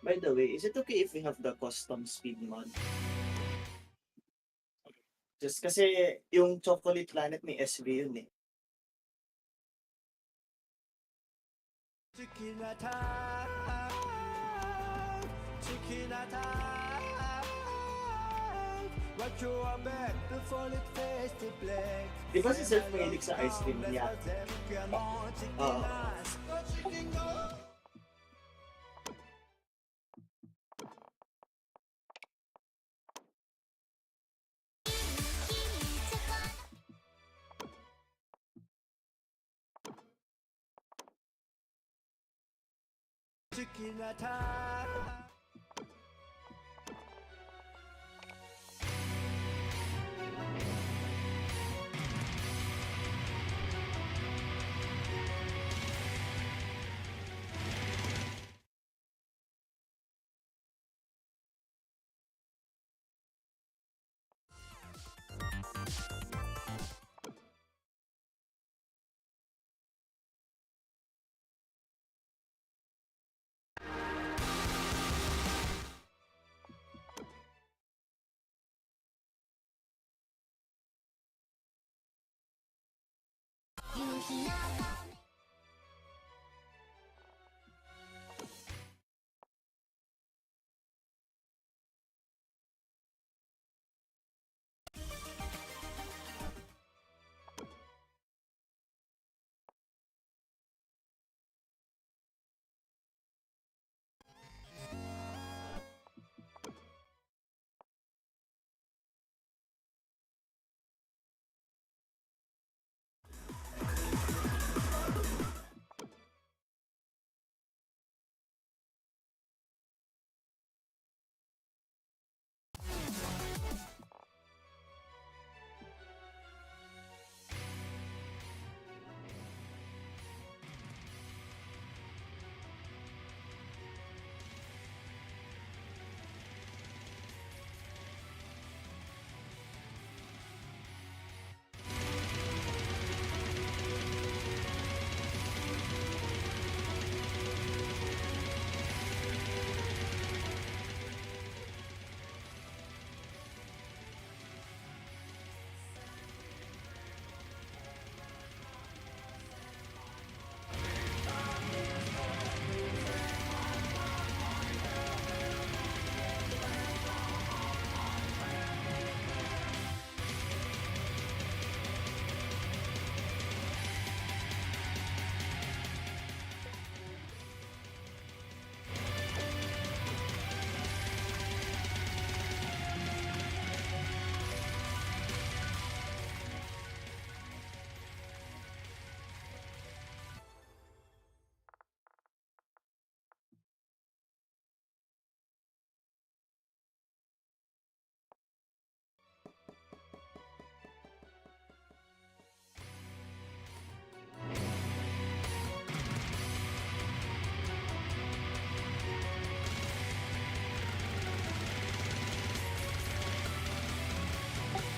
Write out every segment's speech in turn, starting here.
By the way, is it okay if we have the custom speed mod? Just kasi yung Chocolate Planet may SV yun eh. Di ba si Sir mahilig sa ice cream niya? Oo.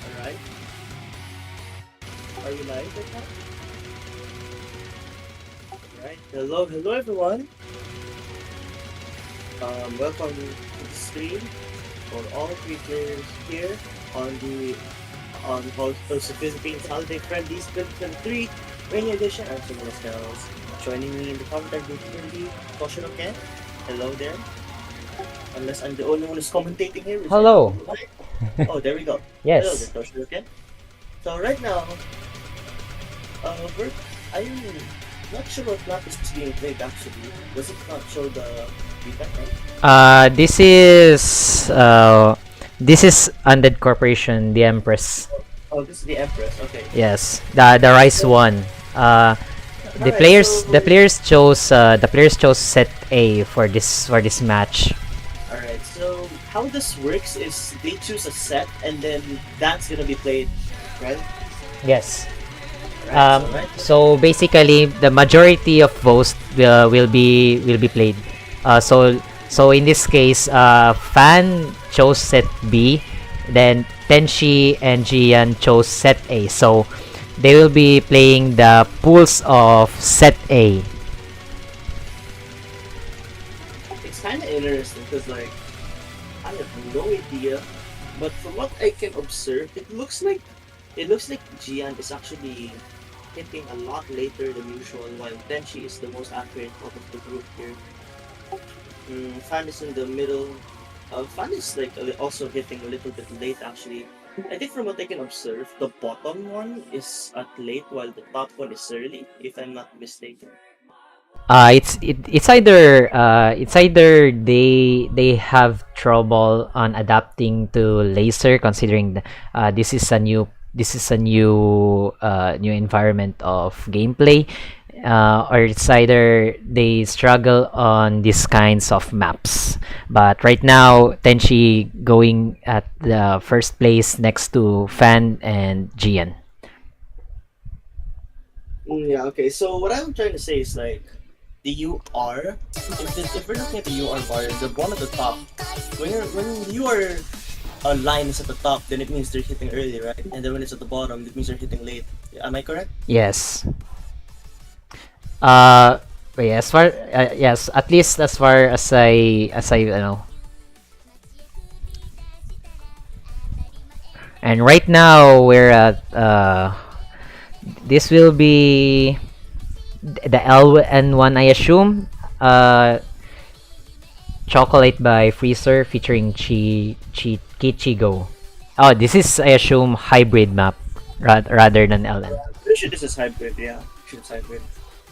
Alright. Are you live right now? Alright. Hello everyone. Welcome to the stream for all three players here on the Philippines Holiday Friendlies 2023 Mania Edition. I'm Simon Stells. Joining me in the commentary booth will be Toshiro Ken. Hello there. Unless I'm the only one who's commentating here. Hello. Oh, there we go. Yes. Hello there, Toshiro Ken. So right now, I'm not sure what map is being played actually. Does it not show the beta, right? This is Undead Corporation, the Empress. Oh, this is the Empress. Okay. Yes, the Rise one. The players chose set A for this match. Alright, so how this works is they choose a set and then that's gonna be played, right? Yes. right? So right. So basically, the majority of votes will be played. So in this case, Fan chose set B, then Tenshi and Jian chose set A. So they will be playing the pools of set A. It's kind of interesting because like I have no idea, but from what I can observe, it looks like Jian is actually hitting a lot later than usual, while Tenchi is the most accurate out of the group here. Fan is in the middle. Fan is like also hitting a little bit late actually. I think from what I can observe, the bottom one is at late while the top one is early, if I'm not mistaken. It's either they have trouble on adapting to laser, considering this is a new environment of gameplay, or it's either they struggle on these kinds of maps. But right now, Tenchi going at the first place next to Fan and Jian. Yeah, okay. So what I'm trying to say is like the UR. If we're looking at the UR bar, the one at the top, when UR line is at the top, then it means they're hitting early, right? And then when it's at the bottom, it means they're hitting late. Am I correct? Yes. Uh, yeah, yes, at least as far as I know. And right now we're at this will be the LN1, I assume. Chocolate by Freezer featuring Kichigo. Oh, this is, I assume, hybrid map rather than LN. Pretty sure this is hybrid. Yeah, sure it's hybrid.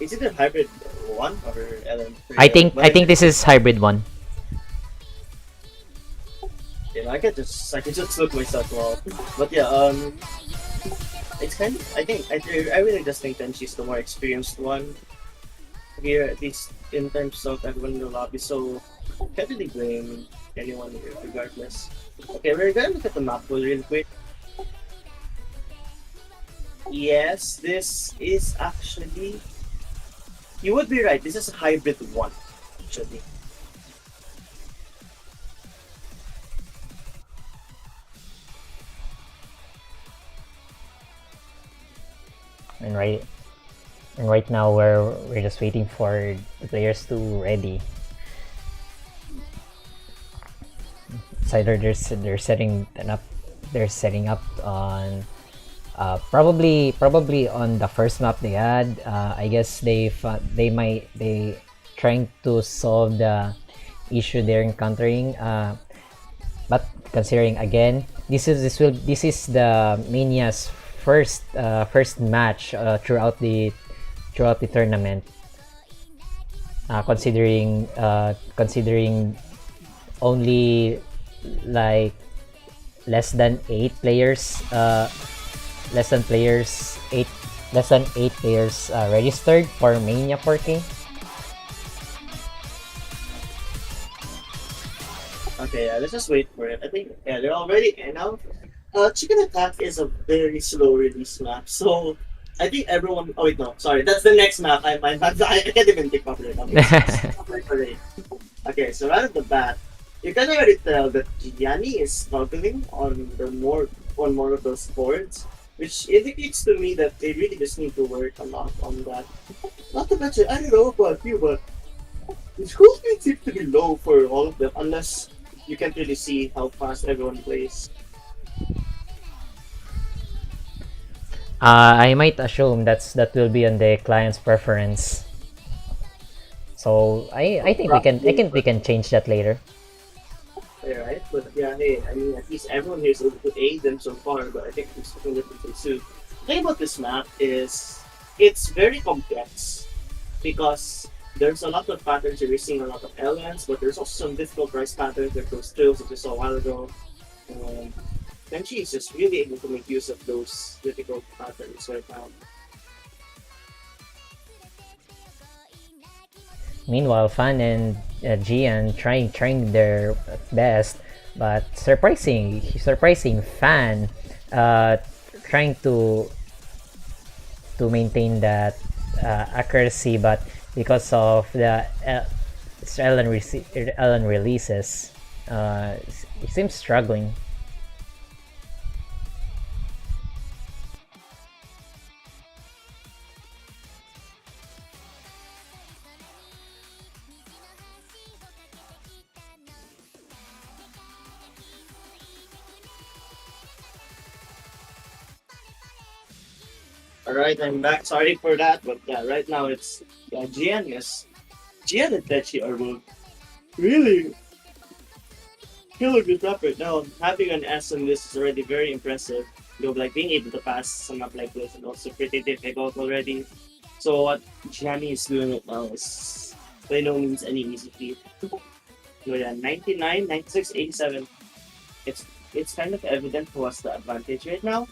It's either hybrid one or LM3. I think this is hybrid one. I can just look myself wrong. But yeah, it's kind of I really just think that she's the more experienced one here, at least in terms of everyone in the lobby. So can't really blame anyone here, regardless. Okay, we're gonna look at the map pool real quick. Yes, this is actually. You would be right. This is a hybrid one, actually. And right now we're just waiting for the players to ready. It's either they're setting up on probably on the first map they had. I guess they trying to solve the issue they're encountering. But considering again, this is the Mania's first match throughout the tournament. Considering only like less than eight players less than eight players registered for Mania 4K. Okay, yeah, let's just wait for it. I think they're all ready. And now, Chicken Attack is a very slow release map, so I think everyone. Oh wait, no, sorry, that's the next map. I can't even think of it. Okay, so right at the bat, you can already tell that Gianni is struggling on more of those boards, which indicates to me that they really just need to work a lot on that. Not to mention, I don't know about you, but the school speed seems to be low for all of them, unless you can't really see how fast everyone plays. I might assume that will be on the client's preference. So I think we can change that later. Yeah, right? But yeah, hey, I mean, at least everyone here is able to aid them so far, but I think it's something different too. The thing about this map is it's very complex because there's a lot of patterns. You're seeing a lot of elements, but there's also some difficult price patterns like those trills that we saw a while ago. Um, Tenchi is just really able to make use of those difficult patterns right now. Meanwhile, Fan and Gian trying their best, but surprising Fan, uh, trying to to maintain that accuracy, but because of the Ellen releases, it seems struggling. All right, I'm back. Sorry for that, but yeah, right now it's yeah, Gian and Techi are both really killer good rap right now. Having an S on this is already very impressive. Like being able to pass some up like this is also pretty difficult already. So what Gianni is doing right now is by no means any easy feat. With a 99, 96, 87, it's it's kind of evident who has the advantage right now.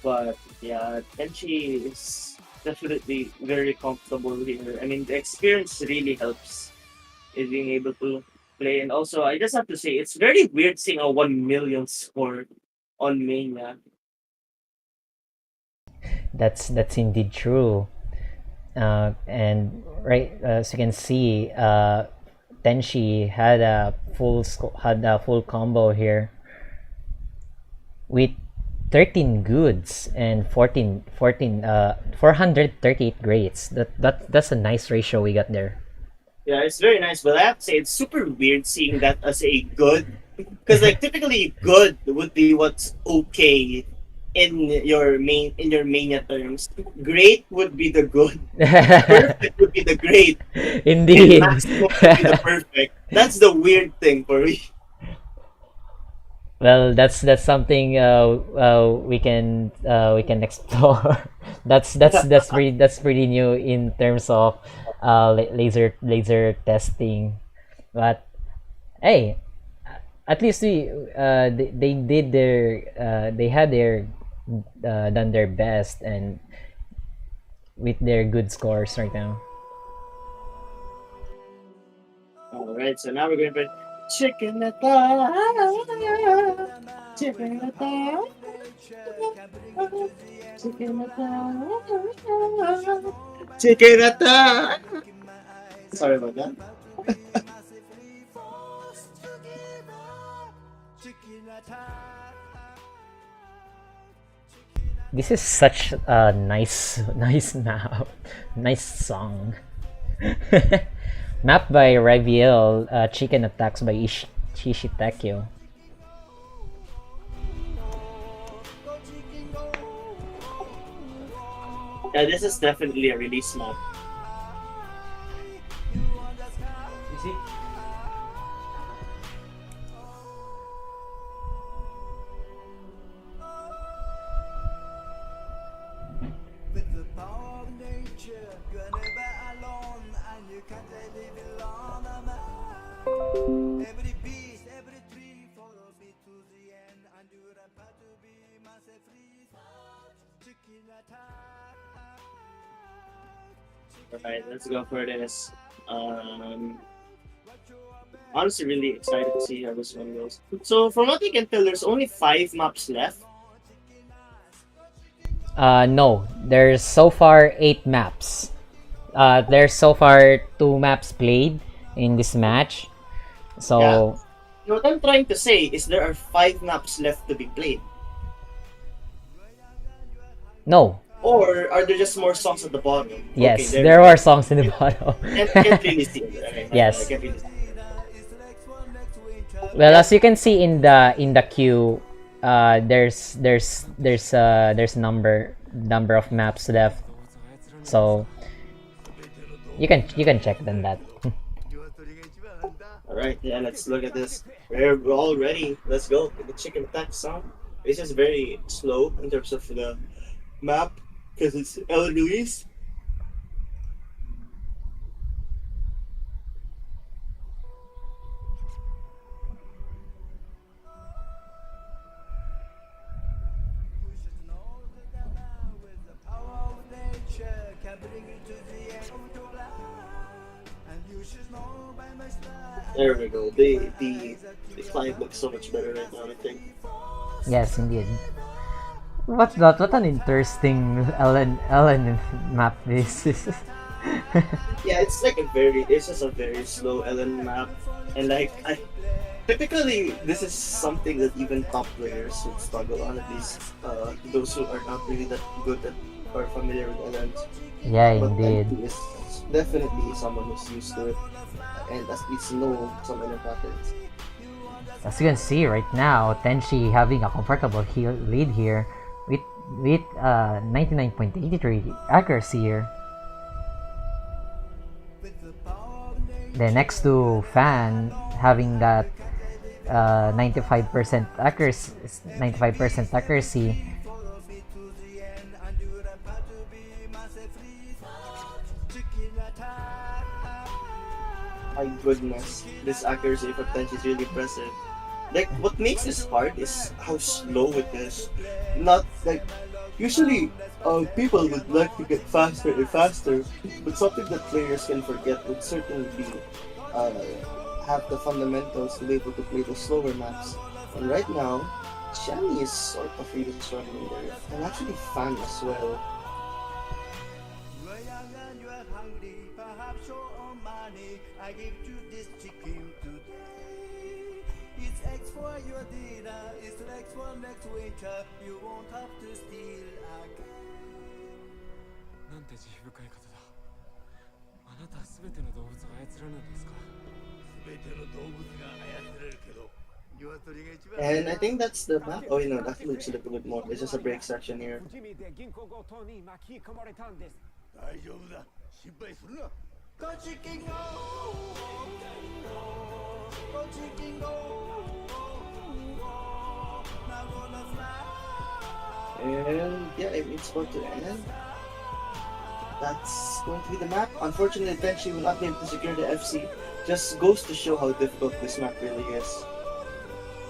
But yeah, Tenchi is definitely very comfortable here. I mean, the experience really helps in being able to play. And also, I just have to say, it's very weird seeing a 1 million score on Mania. That's indeed true. And right, as you can see, Tenshi had a full combo here with 13 goods and 438 grades. That's a nice ratio we got there. Yeah, it's very nice, but I have to say, it's super weird seeing that as a good. Because like typically, good would be what's okay in your mania terms. Great would be the good. Perfect would be the great. And Indeed. maximum would be the perfect. That's the weird thing for me. Well, that's something we can explore. That's pretty new in terms of laser testing. But hey, at least they did their they had their done their best and with their good scores right now. All right, so now we're going to chicken attack, chicken attack, chicken attack, chicken attack. Sorry about that. This is such a nice map, nice song. Map by Raviel, Chicken Attacks by Shishitakyo. Yeah, this is definitely a release map. You see? Alright, let's go for this. Honestly, really excited to see how this one goes. So, from what you can tell, there's only 5 maps left. No, there's so far 8 maps. There's so far 2 maps played in this match. So Yeah. What I'm trying to say is there are 5 maps left to be played. no, Or are there just more songs at the bottom? yes, Okay, there are songs in the bottom. can't really see it. Okay, Yes. I can't really see it. Well, as you can see in the queue, there's number of maps left, so you can check them that. Alright, yeah, let's look at this. We're all ready. Let's go. The chicken attack song. This is very slow in terms of the map because it's early release. There we go. The client looks so much better right now, I think. Yes, indeed. What's that? What an interesting Ellen map this is. Yeah, it's just a very slow Ellen map, and like I typically this is something that even top players would struggle on, at least those who are not really that good at or familiar with Ellen. Yeah, But indeed. Tenchi is definitely someone who's used to it and at least know some Ellen patterns. As you can see right now, Tenchi having a comfortable lead here with 99.83 accuracy here. Then next to Fan having that 95% accuracy, 95% accuracy. My goodness, this accuracy for Tenchi is really impressive. Like what makes this hard is how slow it is. Not like usually people would like to get faster and faster, but something that players can forget would certainly be uh, have the fundamentals to be able to play the slower maps. And right now, Shani is sort of really struggling there, and actually Fan as well. And I think that's the map. Oh, you know, that looks a little bit more. It's just a break section here. And yeah, it's about to end. That's going to be the map. Unfortunately, Tenchi will not be able to secure the FC. Just goes to show how difficult this map really is.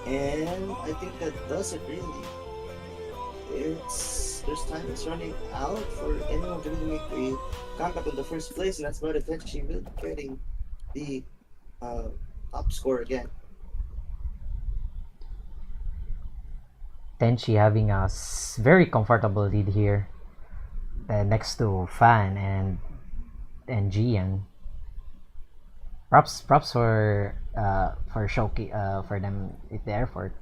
And I think that does it really. There's time is running out for anyone to really make a comeback in the first place, and that's why the Tenchi will be getting the top score again. Tenchi having a very comfortable lead here, next to Fan and Gian. Props for Shoki for them with the effort.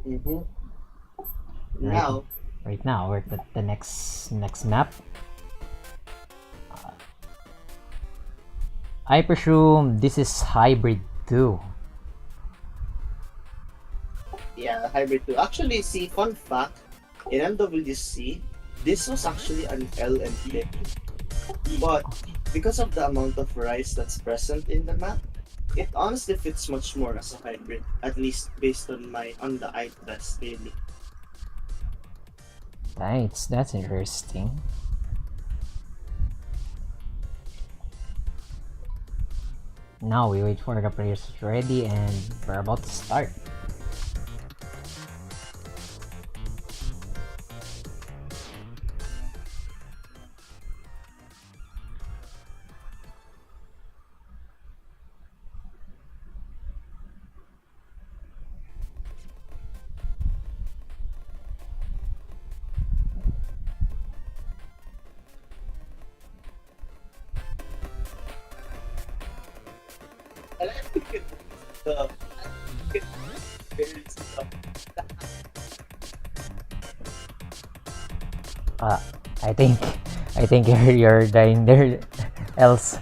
Mm-hmm. Right, Now, right now we're at the next map. I presume this is Hybrid 2. yeah, Hybrid 2. Actually, see, fun fact, in MWC, this was actually an LMP. But because of the amount of rice that's present in the map, it honestly fits much more as a hybrid, at least based on the eye test daily. That's interesting. Now we wait for the players ready and we're about to start. And I think the it's Uh, I think you're dying there, else.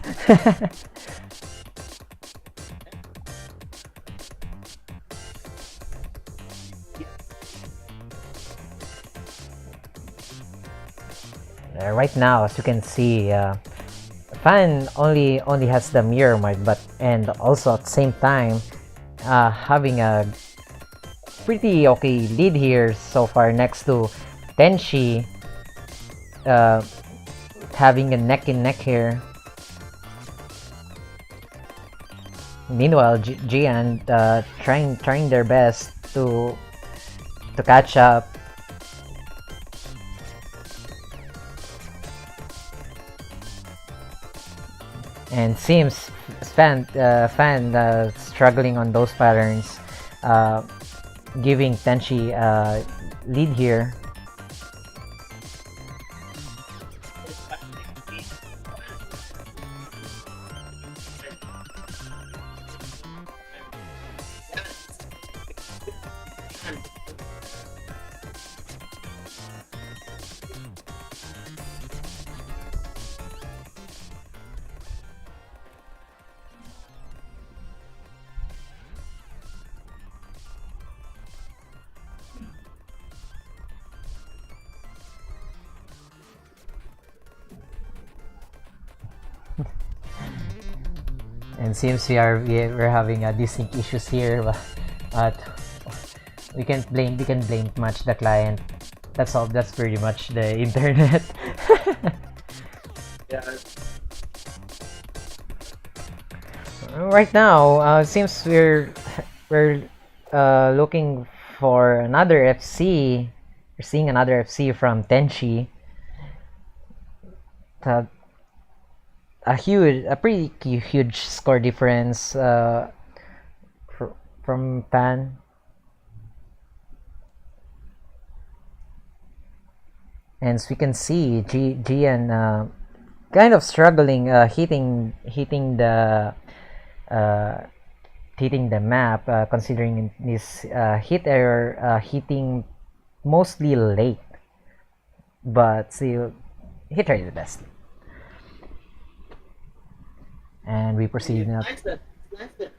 Right now, as you can see, Fan only has the mirror mark, but and also at the same time, having a pretty okay lead here so far next to Tenchi, having a neck and neck here. Meanwhile, Gian trying their best to catch up. And seems Fan struggling on those patterns. uh, giving Tenchi lead here. And seems we're having distinct issues here, but we can blame much the client. That's all. That's pretty much the internet. Yeah. Right now, seems we're looking for another FC. We're seeing another FC from Tenchi. Uh, a pretty huge score difference from Pan. And as we can see, Gian kind of struggling uh, hitting the map, considering this hit error, hitting mostly late, but still he tried his best. And we proceed now. Nice that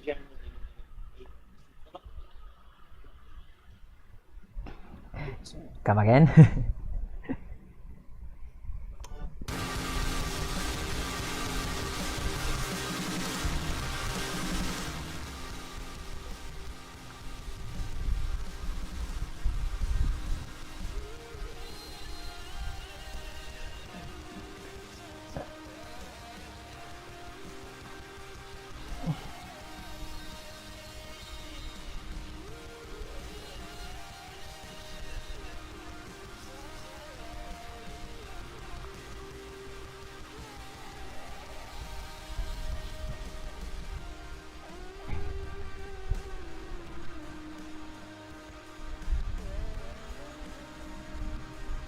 generally. Come again.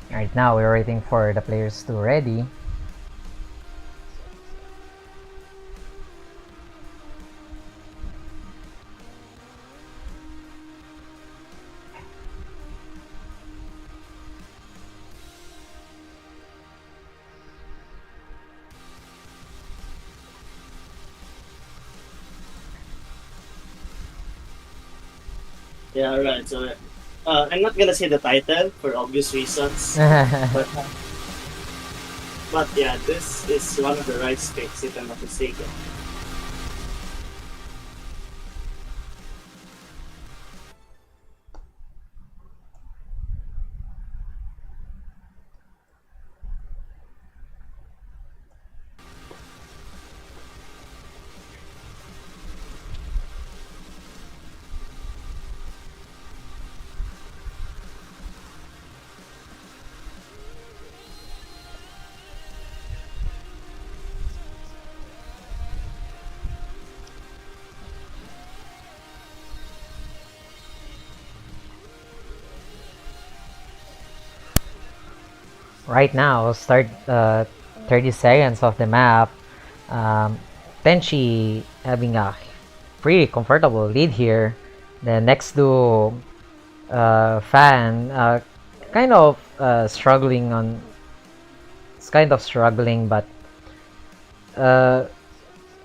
Right now, we're waiting for the players to ready. Yeah, right. So, I'm not gonna say the title for obvious reasons, but yeah, this is one of the right picks if I'm not mistaken. Right now, start 30 seconds of the map. Um, Tenchi having a pretty comfortable lead here. The next to Fan, kind of struggling on. It's kind of struggling, but uh,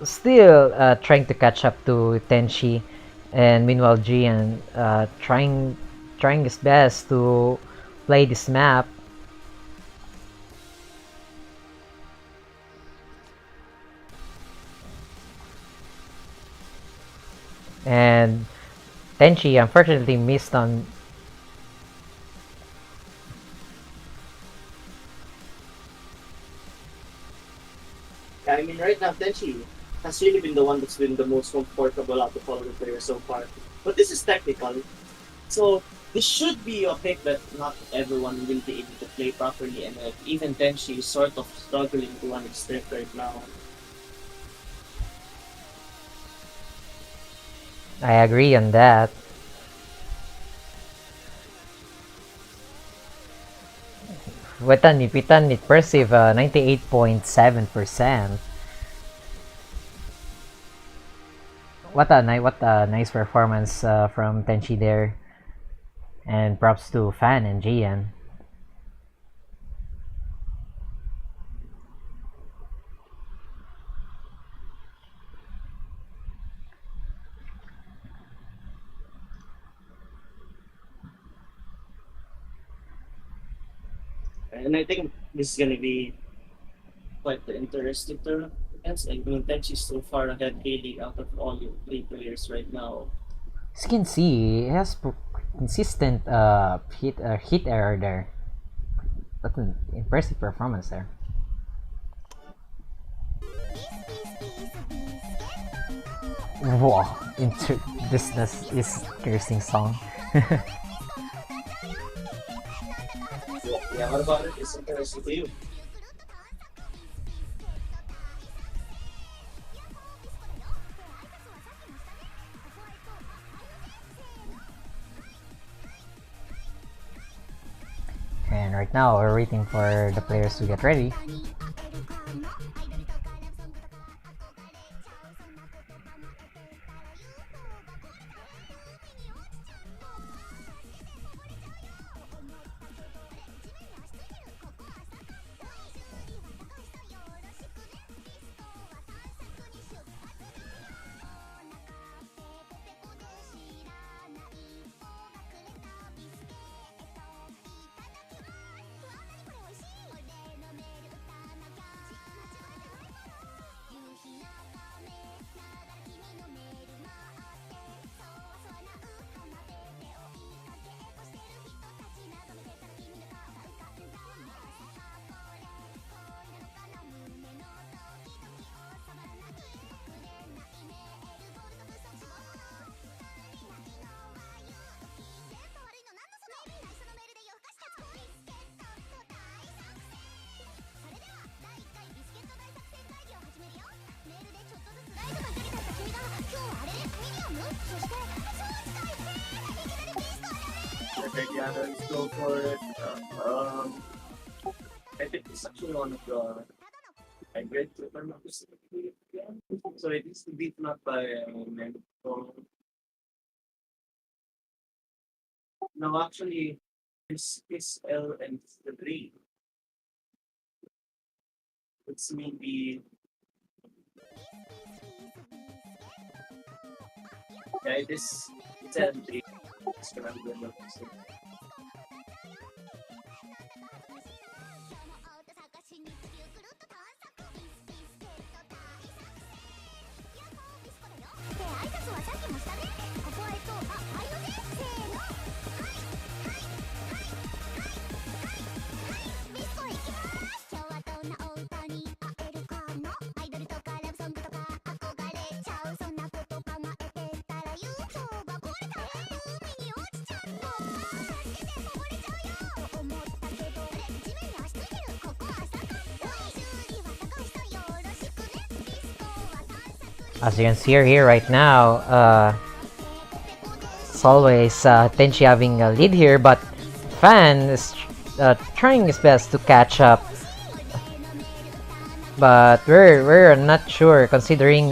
still trying to catch up to Tenchi. And meanwhile, Jian trying his best to play this map. And Tenchi unfortunately missed on. Yeah, I mean, right now, Tenchi has really been the one that's been the most comfortable out of all the players so far. But this is technical, so this should be a pick that not everyone will be able to play properly, and even Tenchi is sort of struggling to one extent right now. I agree on that. Wetan nipitan impressive 98.7%. What a nice performance from Tenchi there. And props to Fan and Jian. And I think this is gonna be quite the interesting tournament. Yes, and Tenchi is so far ahead really out of all the three players right now. As you can see, it has consistent hit error there. That's an impressive performance there. Wow, into this cursing song. Yeah, what about it? It's interesting to you. And right now, we're waiting for the players to get ready. Okay, yeah, let's go for it. I think it's actually one of the hybrid, if I'm not mistaken. Yeah. So it is to beat not by so, no, actually, it's L and the 3. It's maybe, yeah, it is it's L and 3. It's gonna be the As you can see here right now, it's always Tenchi having a lead here, but Fan is trying his best to catch up. But we're not sure considering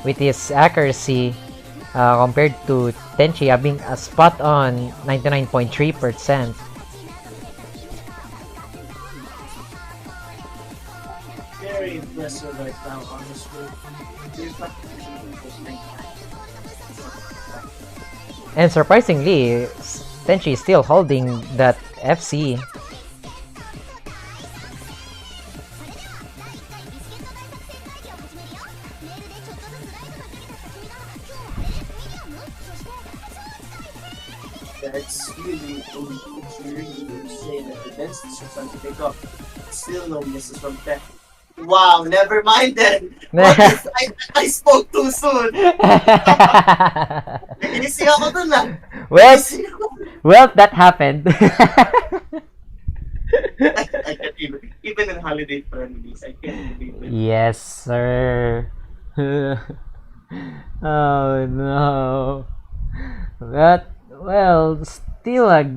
with his accuracy compared to Tenchi having a spot on 99.3%. very impressive right now, honestly. And surprisingly, Tenchi is still holding that FC. It's really insane that the density is trying to pick up. Still no misses from Tech. Wow, never mind then. What if I spoke too soon? Inising ako dun ah. well, Inising ako. well, that happened. I can't even in holiday friendlies, I can't believe it. Yes, sir. Oh no. But well,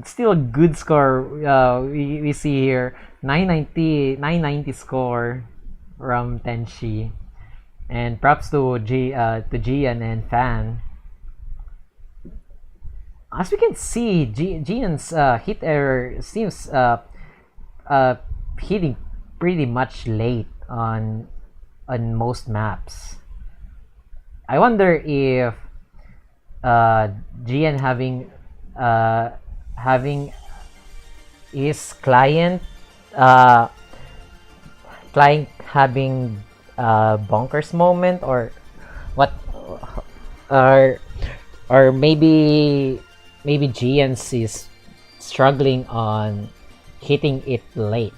still a good score. We see here 990 score from Tenshi, and props to Gian and Fan. As we can see, Gian's hit error seems uh, hitting pretty much late on most maps. I wonder if Gian uh, having his uh, client having bonkers moment, or what, or maybe Gian's is struggling on hitting it late.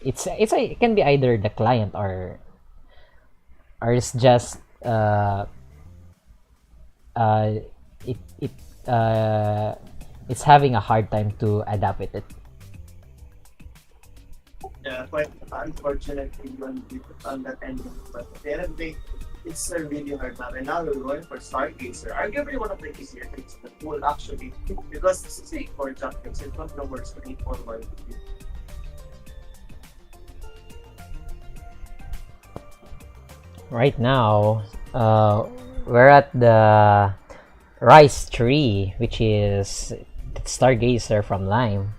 It can be either the client, or it's just uh, it it's having a hard time to adapt with it. Yeah, quite unfortunately on that ending. But at the end of the day, it's a really hard map. And now we're going for Stargazer. Arguably one of the easier things in the pool, actually. Because this is a core jump fix. It's not no more straightforward. Right now, we're at the Rice Tree, which is Stargazer from Lime.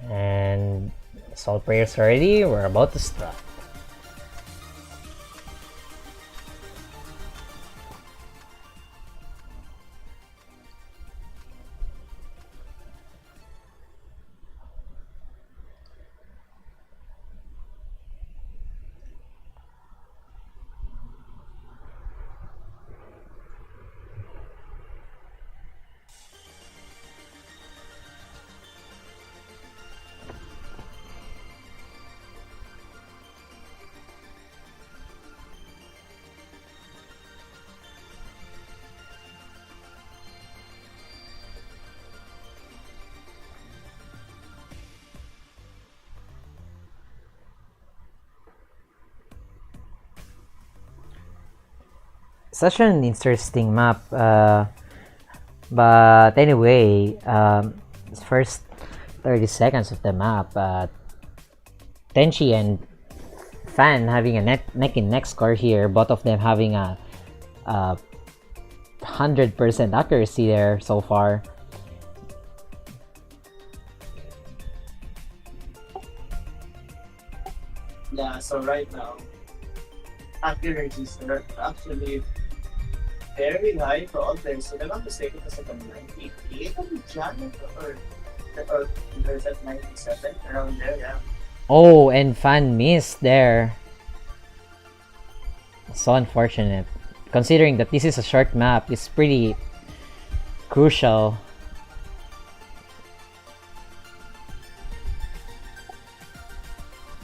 And Soul Prayers ready. We're about to start. Such an interesting map. But anyway, first 30 seconds of the map, Tenchi and Fan having a neck and neck score here. Both of them having a 100% accuracy there so far. Yeah, so right now, accuracies are actually very high for all players. So if I'm not mistaken, it's like a 98 on the channel, or there's at 97, around there, yeah. Oh, and Fan missed there. So unfortunate. Considering that this is a short map, it's pretty crucial.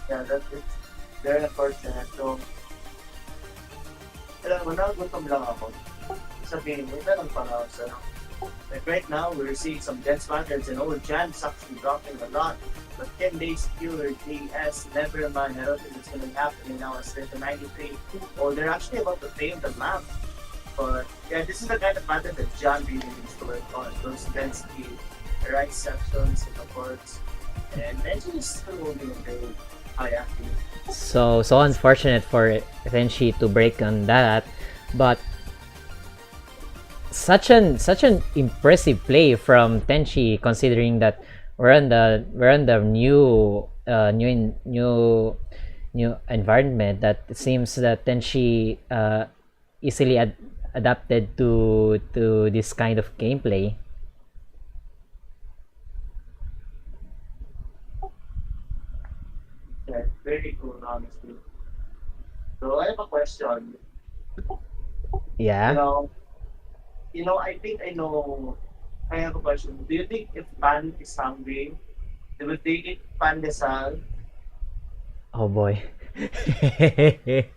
Yeah, that's it. Very unfortunate. So, alam mo, nagutom lang ako. Sabihin mo, meron pa na sa like right now, we're seeing some dense patterns and old Jan's actually dropping a lot. But 10 days killer DS, never mind. I don't think it's going to be happening now. It's the 93. Oh, they're actually about to fail the map. But yeah, this is the kind of pattern that John really needs to work on. Those density, the right sections, and the boards. And Benji is still holding a very high accuracy. So unfortunate for Renshi to break on that, but such an impressive play from Tenchi, considering that we're on the new environment. That it seems that Tenchi easily adapted to this kind of gameplay. Yeah, very cool, honestly. So I have a question. You Yeah. know, I think I know. I have a question. Do you think if Pan is hungry, they would they eat pandesal? Oh boy. Say,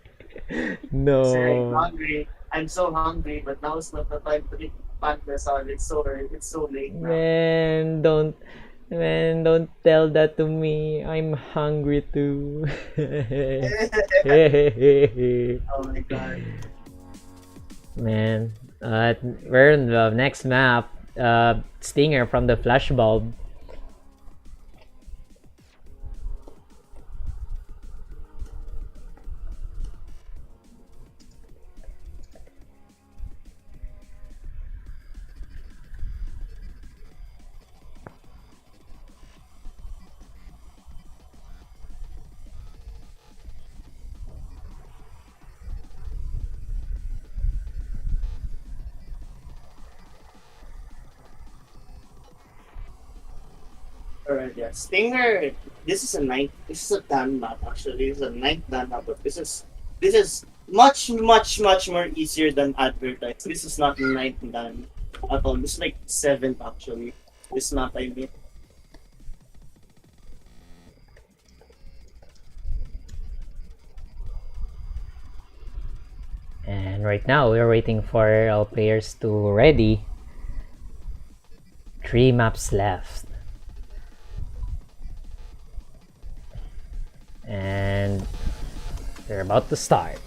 I'm No. hungry. I'm so hungry, but now it's not the time to eat pandesal. It's so early. It's so late now. Man, don't tell that to me. I'm hungry too. Oh my god. Man, we're in the next map. Stinger from the flashbulb. Alright, yeah. Stinger. This is a ninth. This is a Dan map actually. This is a ninth Dan map, but this is much much much more easier than advertised. This is not ninth Dan at all. This is like seventh actually. This map I mean. And right now, we're waiting for our players to ready. 3 maps left. And they're about to start.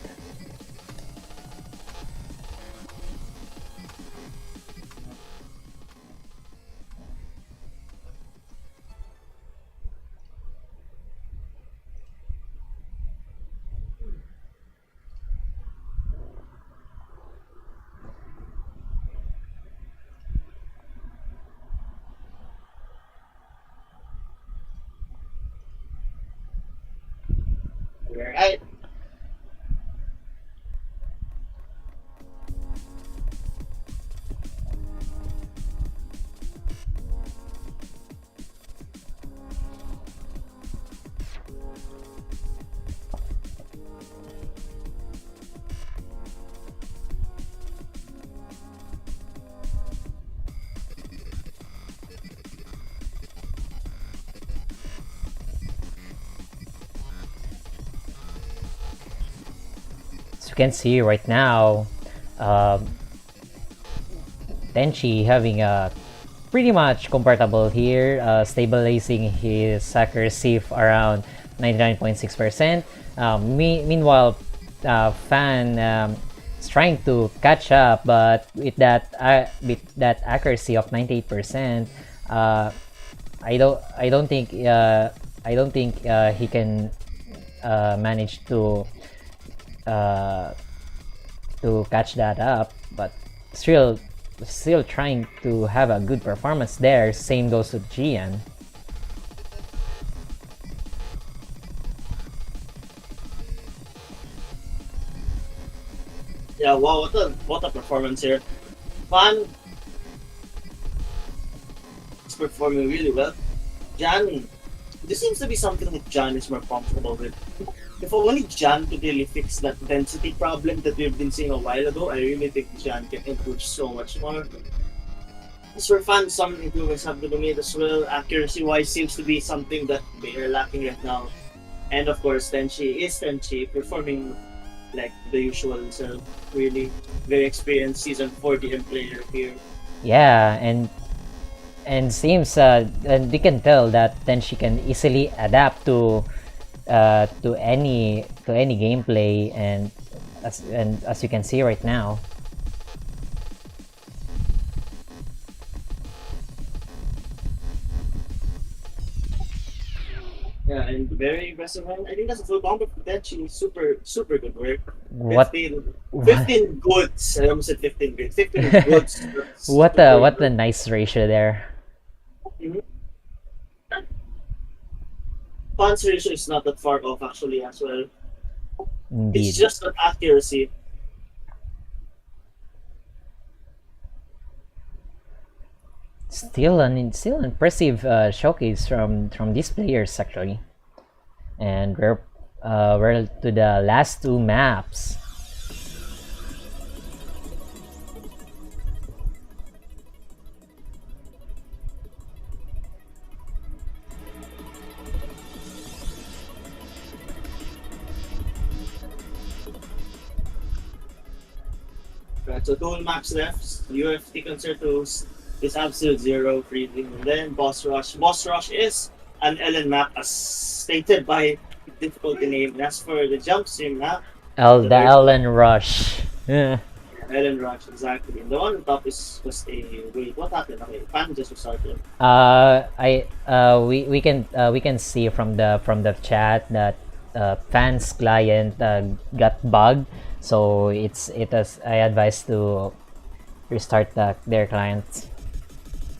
Where I As you can see right now, um, Tenchi having a pretty much comfortable here, stabilizing his accuracy around 99.6%. Meanwhile, Fan is trying to catch up, but with that accuracy of 98%, I don't think he can manage uh, to catch that up, but still trying to have a good performance there. Same goes with Gian. yeah, wow, what a performance here. Fan is performing really well. Jan, this seems to be something that Jan is more comfortable with. If only Jan could really fix that density problem that we've been seeing a while ago, I really think Jan can improve so much more. As for fans, some improvements have been made as well. Accuracy wise seems to be something that they are lacking right now. And of course, Tenchi performing like the usual. So really very experienced season 40 and player here. Yeah, and seems and we can tell that then she can easily adapt to any gameplay, and as you can see right now. Yeah, and very impressive. I think that's a full bomb, but Tenchi super super good work. What 15, what 15 goods. I almost said 15 good. 15 goods. That's super what a good. nice ratio there. Mhm. Punch ratio is not that far off actually as well. It's Indeed. just that accuracy. Still impressive showcase from these players actually. And we're to the last 2 maps. Right, so two max left. UFT Concertos is Absolute Zero freezing. And then Boss Rush. Boss Rush is an Ellen map as stated by difficulty name. And as for the jump stream map, El the the very Ellen Rush. Yeah. Ellen Rush, exactly. And the one on top is just a wait, what happened? Okay, fan just restarted. We can see from the chat that fans client got bugged, so it has I advise to restart their clients.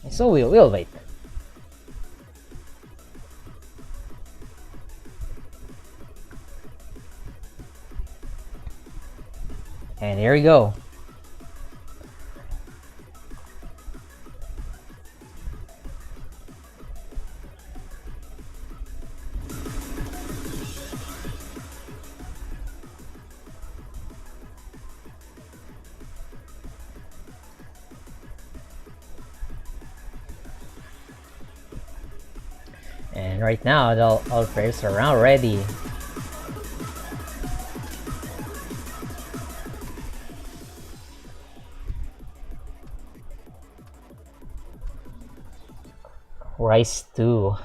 So we'll wait. And here we go. And right now, all players are now ready. Rise 2.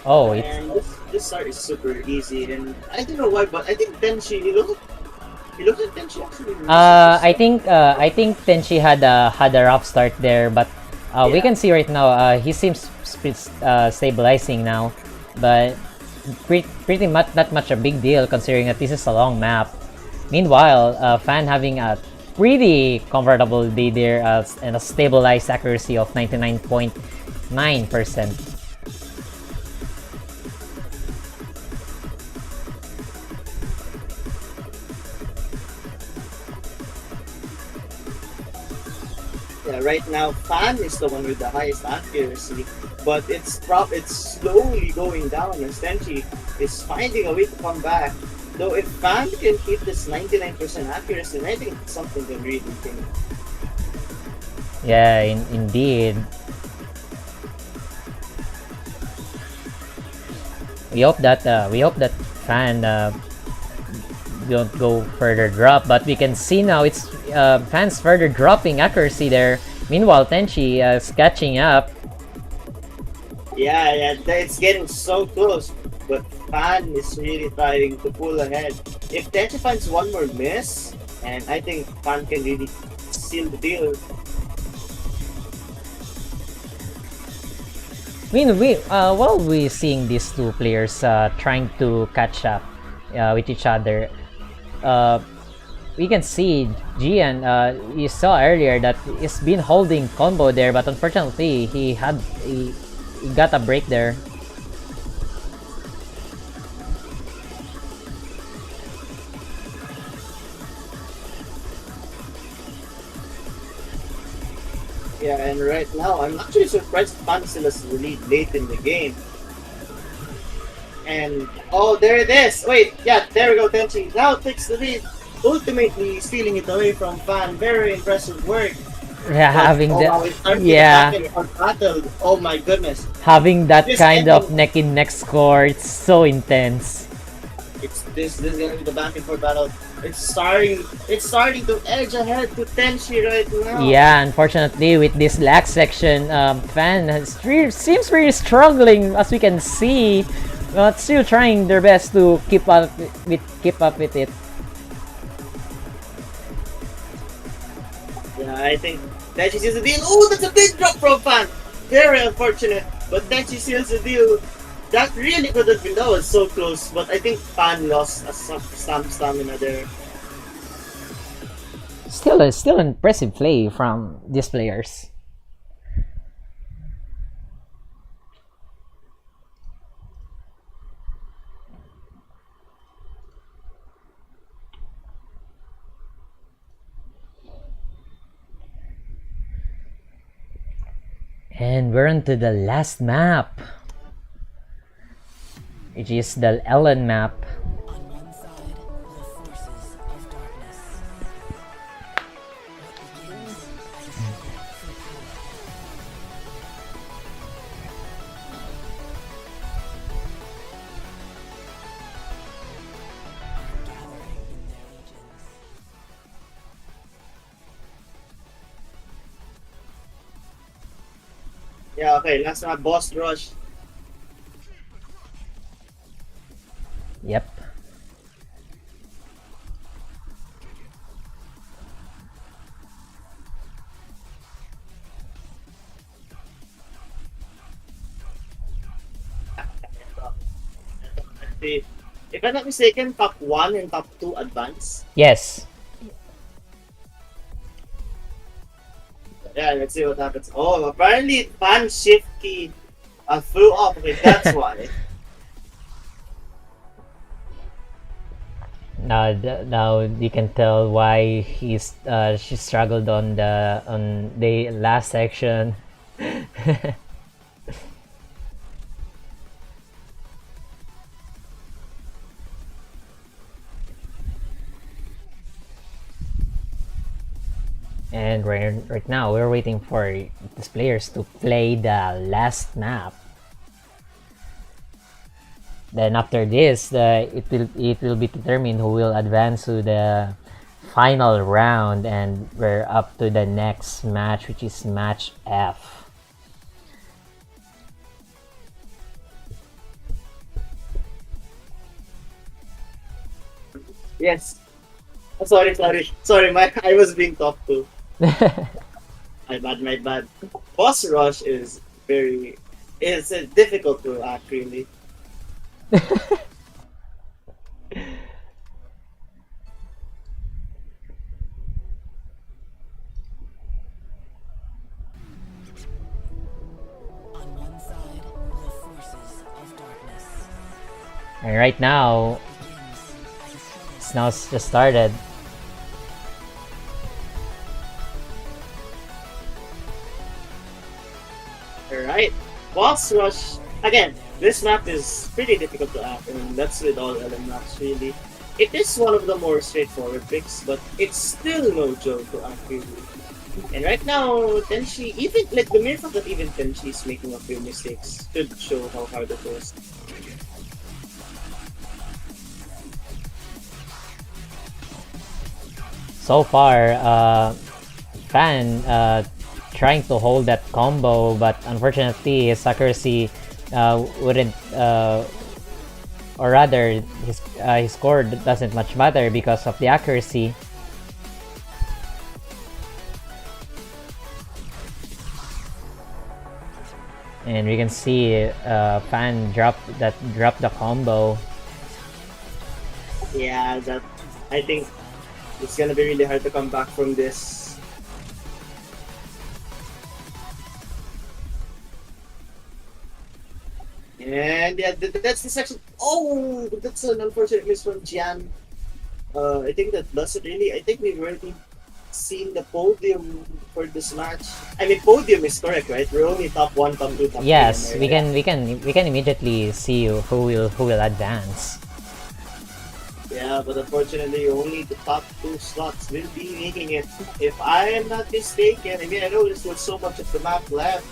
Oh, it's And this start is super easy, and I don't know why, but I think Tenchi he looked like Tenchi actually missed this start. I think Tenchi had a rough start there, but we Yeah. can see right now he seems stabilizing now, but pretty much not much a big deal considering that this is a long map. Meanwhile, Fan having a pretty comfortable day there and a stabilized accuracy of 99.9%. Yeah, right now Fan is the one with the highest accuracy, but it's slowly going down as Tenchi is finding a way to come back. Though if Fan can keep this 99% accuracy, then I think something can really change. Yeah, indeed. We hope that Fan don't go further drop, but we can see now it's Fan's further dropping accuracy there. Meanwhile, Tenchi is catching up. Yeah, it's getting so close, but Fan is really trying to pull ahead. If Tenchi finds one more miss, and I think Fan can really seal the deal. While we seeing these two players trying to catch up with each other, uh, we can see Gian. You saw earlier that he's been holding combo there, but unfortunately he got a break there. Yeah, and right now I'm actually surprised Fan still has the lead late in the game. And oh, there it is. Wait, yeah, there we go. Tenchi now takes the lead, ultimately stealing it away from Fan. Very impressive work. Yeah, But having oh the wow, it's starting yeah back and forth battle. Oh my goodness, having that this kind of ending. neck in neck score, it's so intense. It's this is gonna be the back and forth battle. It's starting to edge ahead to Tenchi right now. Yeah, unfortunately, with this lag section, seems really struggling as we can see, but still trying their best to keep up with it. Yeah, I think Tenchi seals the deal. Oh, that's a big drop from Fan. Very unfortunate, but Tenchi seals the deal. That really could have been. That was so close, but I think Fan lost some stamina there. Still impressive play from these players. And we're on to the last map, which is the Ellen map. On one side, the forces of darkness. What begins as a struggle for power. Are gathering in their legions. Yeah, okay, last map, boss rush. Yep. If I'm not mistaken, top 1 and top 2 advance. Yes. Yeah, let's see what happens. Oh, apparently fan shift key flew off. Okay, that's why. Now you can tell why she struggled on the last section. And right now we're waiting for these players to play the last map. Then after this, it will be determined who will advance to the final round, and we're up to the next match, which is match F. Yes. Oh, sorry. I was being talked to. My bad. Boss rush is difficult to act really. On one side, the forces of darkness. And right now, Begins as a struggle. it's now just started. Alright. Boss rush again, this map is pretty difficult to act, and that's with all LM maps really. It is one of the more straightforward picks, but it's still no joke to act really. And right now, Tenshi, even like the mere fact that even Tenshi is making a few mistakes should show how hard it is. So far, Fan trying to hold that combo, but unfortunately his accuracy wouldn't, or rather his score doesn't much matter because of the accuracy. And we can see Fan drop the combo. Yeah, that I think it's gonna be really hard to come back from this. And yeah, that's the section. Oh, that's an unfortunate miss from Jian. I think that does it really. I think we've already seen the podium for this match. I mean, podium is correct, right? We're only top 1, top 2, top 3. Yes, am I right? we can immediately see who will advance. Yeah, but unfortunately, only the top 2 slots will be making it. If I am not mistaken, I mean, I know there's still so much of the map left,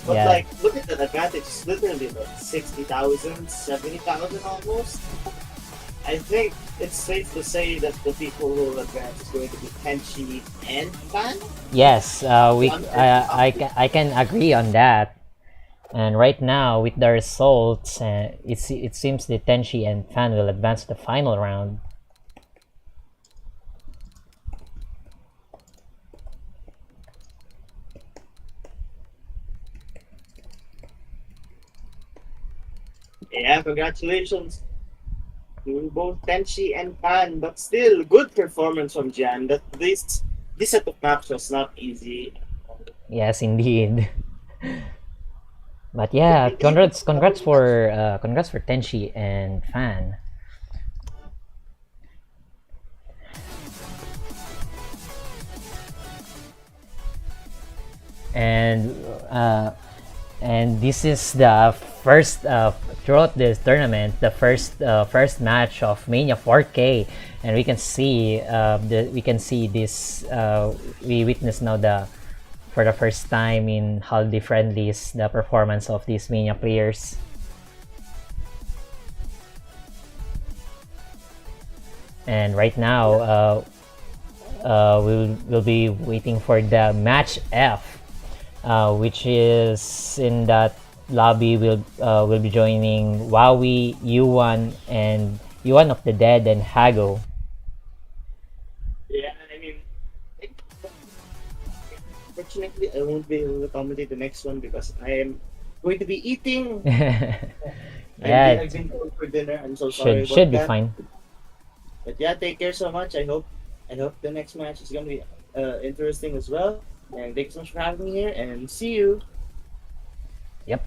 but Yeah. like, look at that advantage. It's literally like 60,000, 70,000 almost. I think it's safe to say that the people who will advance is going to be Tenchi and Fan. Yes, I can agree on that. And right now, with the results, it seems that Tenchi and Fan will advance to the final round. Yeah, congratulations to both Tenchi and Fan, but still good performance from Jan. That this set of maps was not easy. Yes, indeed. But yeah, congrats for Tenchi and Fan. And And this is the first throughout this tournament, the first match of Mania 4K, and we can see this. We witness now the for the first time in Holiday Friendlies the performance of these Mania players. And right now, we'll be waiting for the match F, which is in that lobby. Will be joining Wowie, Yuan, and Yuan of the Dead, and Hago. Yeah, I mean, fortunately, I won't be able to commentate the next one because I am going to be eating. Yeah, I've been told for dinner. I'm so sorry should about be that. fine. But yeah, take care so much. I hope the next match is gonna be interesting as well. And thanks so much for having me here. And see you. Yep.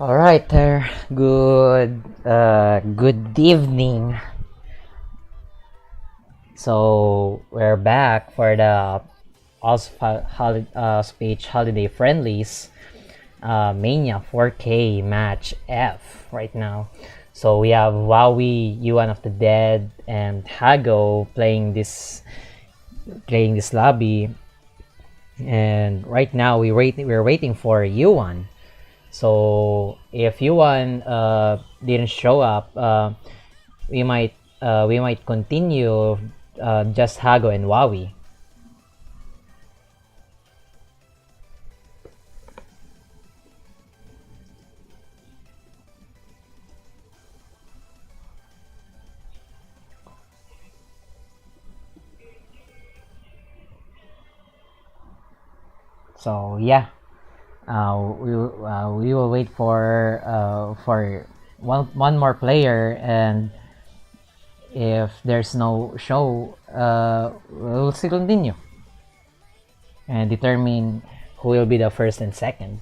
All right, there. Good evening. So we're back for the speech holiday friendlies Mania 4K match F right now. So we have Wowie, Yuan of the Dead, and Hago playing this lobby. And right now we're waiting for Yuan. So if Yuan didn't show up, we might continue just Hago and Wowie. So yeah, we will wait for one more player, and if there's no show, we'll still continue and determine who will be the first and second.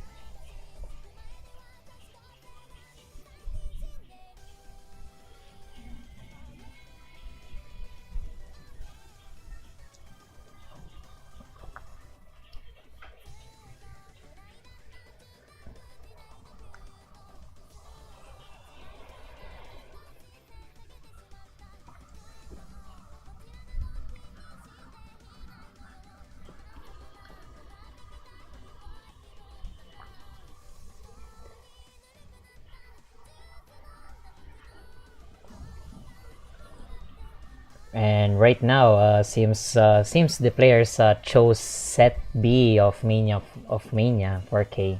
And right now, seems the players chose set B of Mania 4K.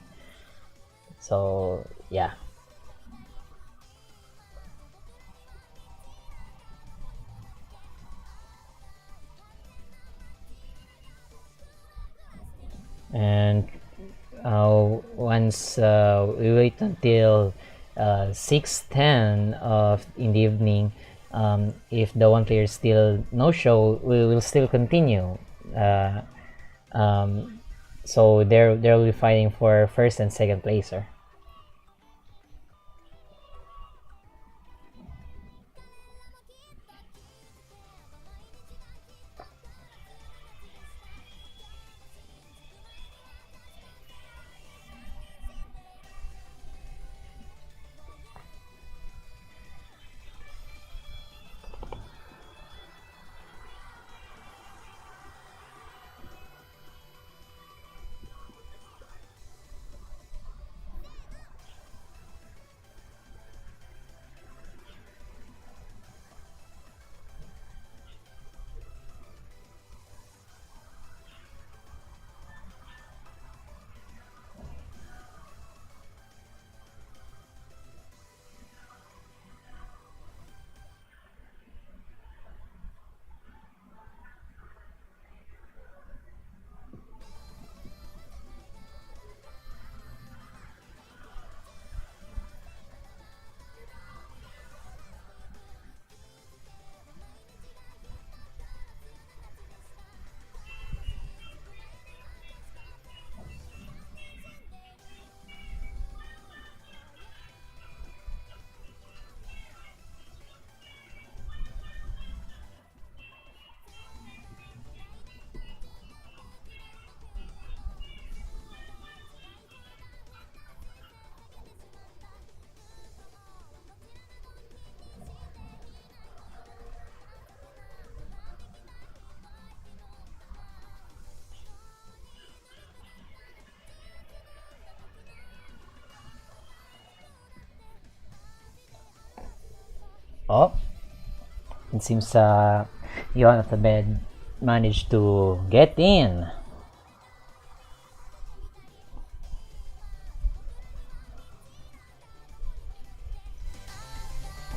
So yeah, and once we wait until 6:10 of in the evening, if the one player still no show, we will still continue. Uh, um, so they'll be fighting for first and second placer. Oh, it seems Yon of the Bed managed to get in.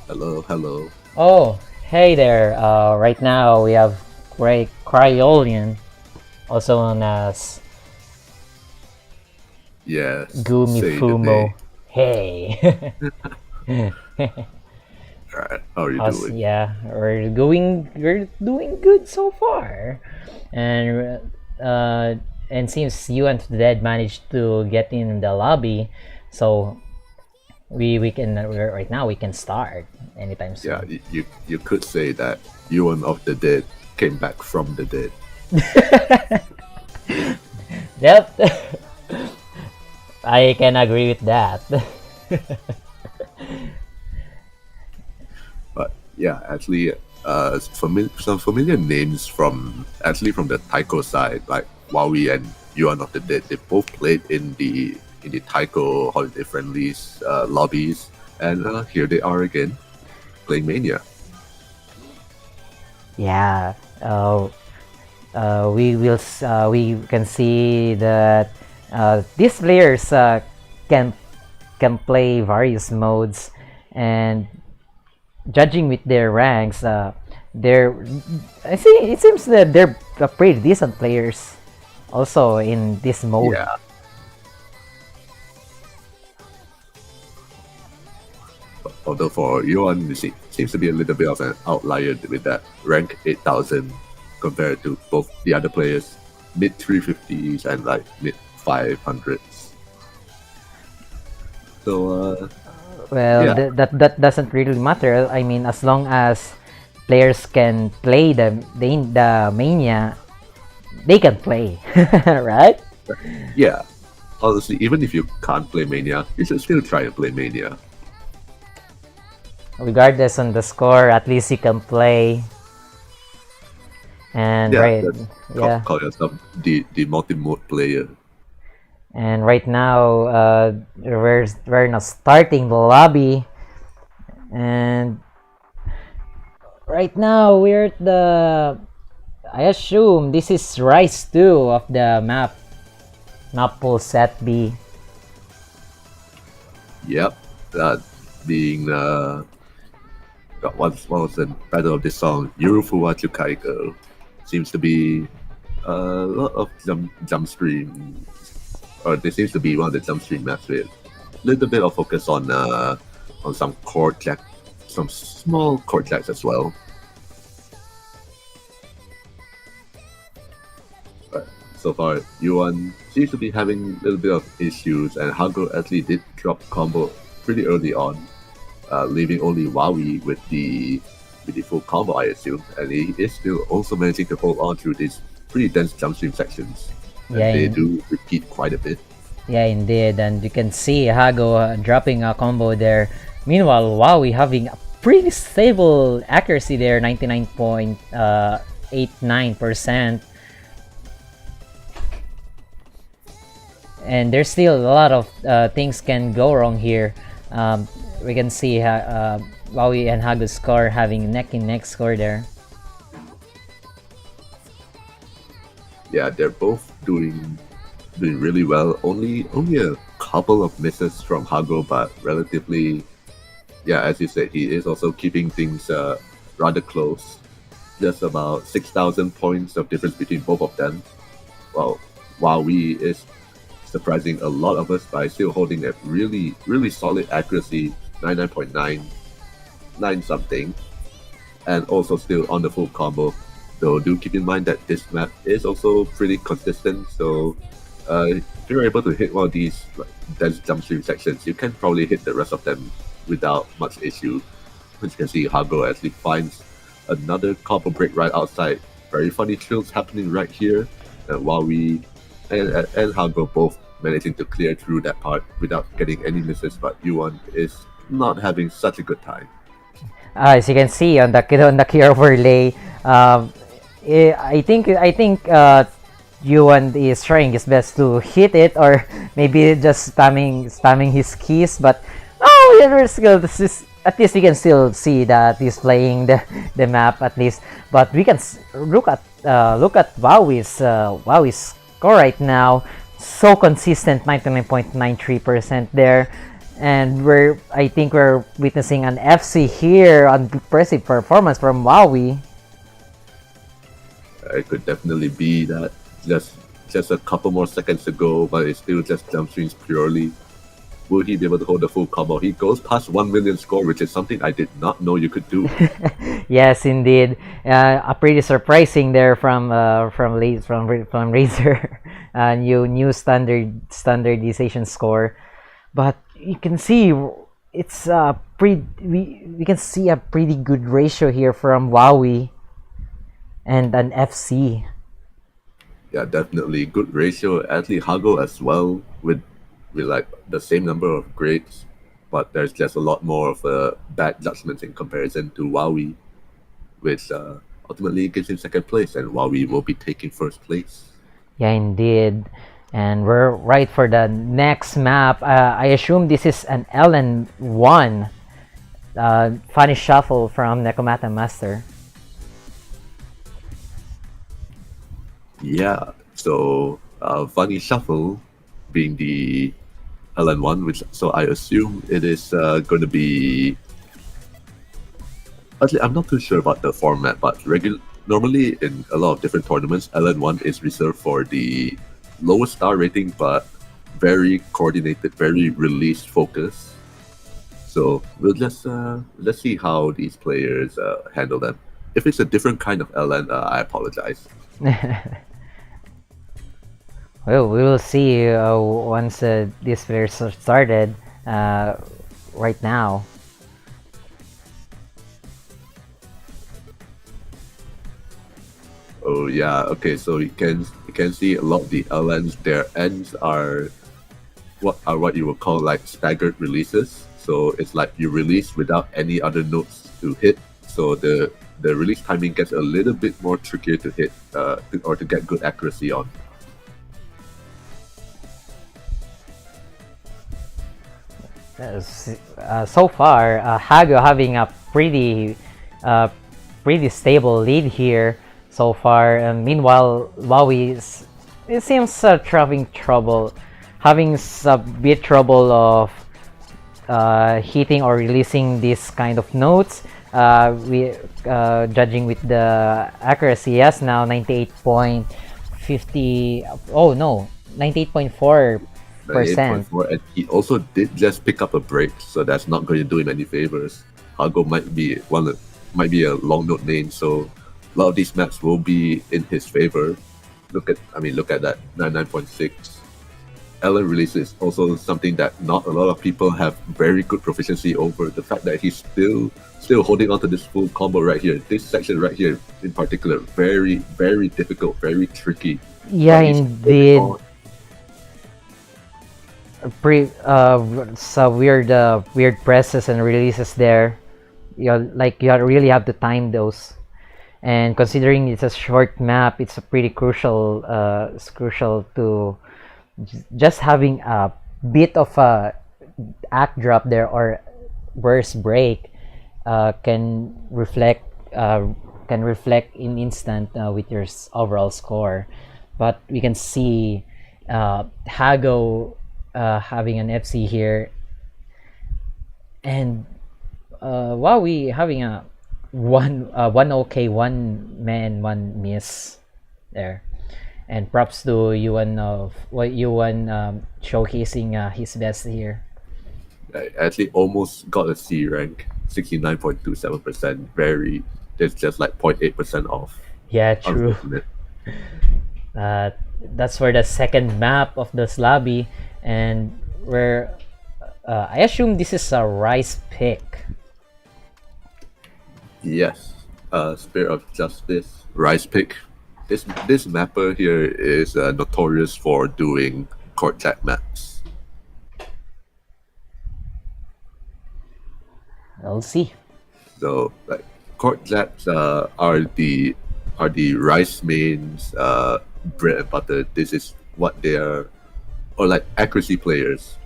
Hello, hello. Oh, hey there. Right now we have Cryolian, also known as Yes, Gumi say the Fumo. name. Hey. Alright, how are you Us, doing? yeah, we're doing good so far, and and seems you and the Dead managed to get in the lobby, so we can right now we can start anytime Yeah, soon. you could say that Yuan of the Dead came back from the dead. Yep. I can agree with that. But yeah, actually, some familiar names from the Taiko side, like Wowie and Yuan of the Dead. They both played in the Taiko holiday friendlies lobbies, and here they are again playing Mania. Yeah. We can see that these players can play various modes, and judging with their ranks, they're I see it seems that they're pretty decent players also in this mode. Yeah, although for Yuan, it seems to be a little bit of an outlier with that rank 8,000 compared to both the other players, mid 350s and like mid 500s. So Well, yeah, that doesn't really matter. I mean, as long as players can play the mania, they can play, right? yeah. Honestly, even if you can't play Mania, you should still try and play Mania. Regardless on the score, at least you can play. And Yeah, right, that's yeah. call yourself the multi-mode player. And right now, we're now starting the lobby, and right now we're at the. I assume this is Rise 2 of the map pool set B. Yep, that being what was the title of this song? Yurufu wa Chukaigo. Seems to be a lot of jump stream, or there seems to be one of the jump stream maps with a little bit of focus on some chord jack, some small chord jacks as well. But so far, Yuan seems to be having a little bit of issues, and Hago actually did drop combo pretty early on, leaving only Wowie with the full combo, I assume, and he is still also managing to hold on through these pretty dense jump stream sections, and Yeah, they do repeat quite a bit. yeah, indeed. And you can see Hago dropping a combo there. Meanwhile, Wowie having a pretty stable accuracy there, 99.89%. And there's still a lot of things can go wrong here. We can see Wowie and Hago's score having neck and neck score there. Yeah, they're both doing really well. Only a couple of misses from Hago, but relatively, yeah, as you said, he is also keeping things rather close. Just about 6,000 points of difference between both of them. Well, Wowie is surprising a lot of us by still holding a really solid accuracy, 99.99 something, and also still on the full combo. So do keep in mind that this map is also pretty consistent. So if you're able to hit one of these dense jump stream sections, you can probably hit the rest of them without much issue. As you can see, Hago actually finds another combo break right outside. Very funny trills happening right here, and while we and Hago both managing to clear through that part without getting any misses, but Yuan is not having such a good time. As you can see on the key overlay, I think Yuan is trying his best to hit it, or maybe just spamming his keys. But oh, yeah, there's still this is, at least we can still see that he's playing the map at least. But we can look at Wowie's score right now. So consistent, 99.93% there. And I think we're witnessing an FC here, an impressive performance from Wowie. It could definitely be that just a couple more seconds to go, but it's still just jump streams purely. Will he be able to hold the full combo? He goes past 1 million score, which is something I did not know you could do. Yes, indeed. A pretty surprising there from Razer. New standardization score, but you can see it's we can see a pretty good ratio here from Wowie and an FC. Yeah, definitely good ratio. Actually, Hago as well with like the same number of grades, but there's just a lot more of bad judgments in comparison to Wowie, which ultimately gives him second place, and Wowie will be taking first place. Yeah, indeed. And we're right for the next map. I assume this is an LN1 funny shuffle from Nekomata Master. Yeah, so Funny Shuffle being the LN1, which so I assume it is going to be. Actually, I'm not too sure about the format, but normally in a lot of different tournaments, LN1 is reserved for the lowest star rating, but very coordinated, very release focused. So we'll just let's see how these players handle them. If it's a different kind of LN, I apologize. Well, we will see once this players are started right now. Oh yeah, okay. So you can see a lot of the LNs. Their ends are what you would call like staggered releases. So it's like you release without any other notes to hit. So the release timing gets a little bit more trickier to hit or to get good accuracy on. So far, Hago having a pretty stable lead here so far. Meanwhile, Wowie it seems having a bit trouble of hitting or releasing this kind of notes. We judging with the accuracy, yes, now 98.50. Oh no, 98.4%. 8.4, and he also did just pick up a break, so that's not going to do him any favors. Hago might be a long note name, so a lot of these maps will be in his favor. Look at that 99.6. LN release is also something that not a lot of people have very good proficiency over. The fact that he's still holding on to this full combo right here, this section right here in particular, very very difficult, very tricky. Yeah, indeed. So weird presses and releases there. You really have to time those, and considering it's a short map, it's a pretty crucial. It's crucial to just having a bit of a act drop there or burst break can reflect in instant with your overall score. But we can see Hago having an FC here, and Wowie having a one okay, one man, one miss there. And props to Yuan showcasing his best here. I actually almost got a C rank, 69.27%. It's just like 0.8% off. Yeah, true. That's for the second map of the Slabby, and where I assume this is a Rice pick. Yes, Spirit of Justice, Rice pick. This mapper here is notorious for doing court jack maps. We'll see. So like court jacks are the Rice mains bread and butter. This is what they are, or like accuracy players.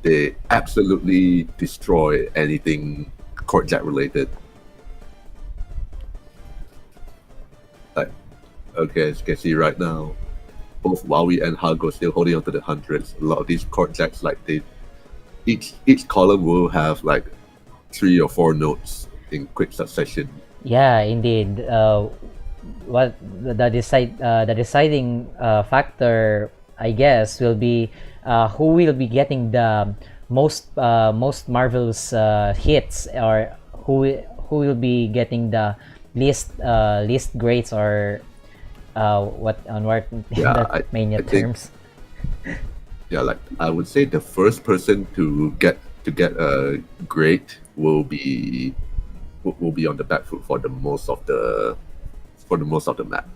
They absolutely destroy anything court jack related. Like, okay, as you can see right now, both Wowie and Hago still holding on to the hundreds. A lot of these court jacks, like each column will have like 3 or 4 notes in quick succession. Yeah, indeed. What the deciding factor, I guess, will be who will be getting the most marvelous hits, or who will be getting the least grades, or what Mania terms. Yeah, like I would say the first person to get to get a great will be on the back foot for the most of the map.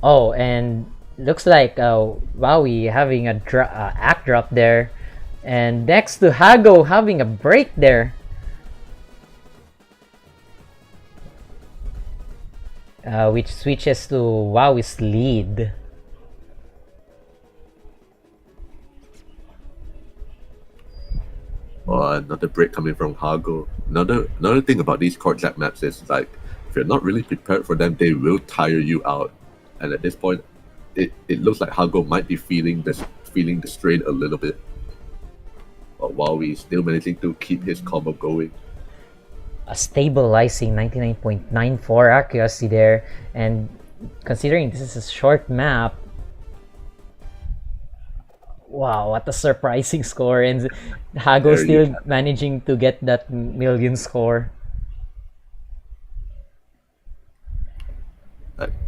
Oh, and looks like Wowie having a act drop there, and next to Hago having a break there. Which switches to Wowie's lead. Another break coming from Hago. Another thing about these court jack maps is like if you're not really prepared for them, they will tire you out. And at this point, it looks like Hago might be feeling the strain a little bit. But Wowie still managing to keep his combo going. A stabilizing 99.94 accuracy there, and considering this is a short map, wow, what a surprising score, and Hago There you still managing to get that million score.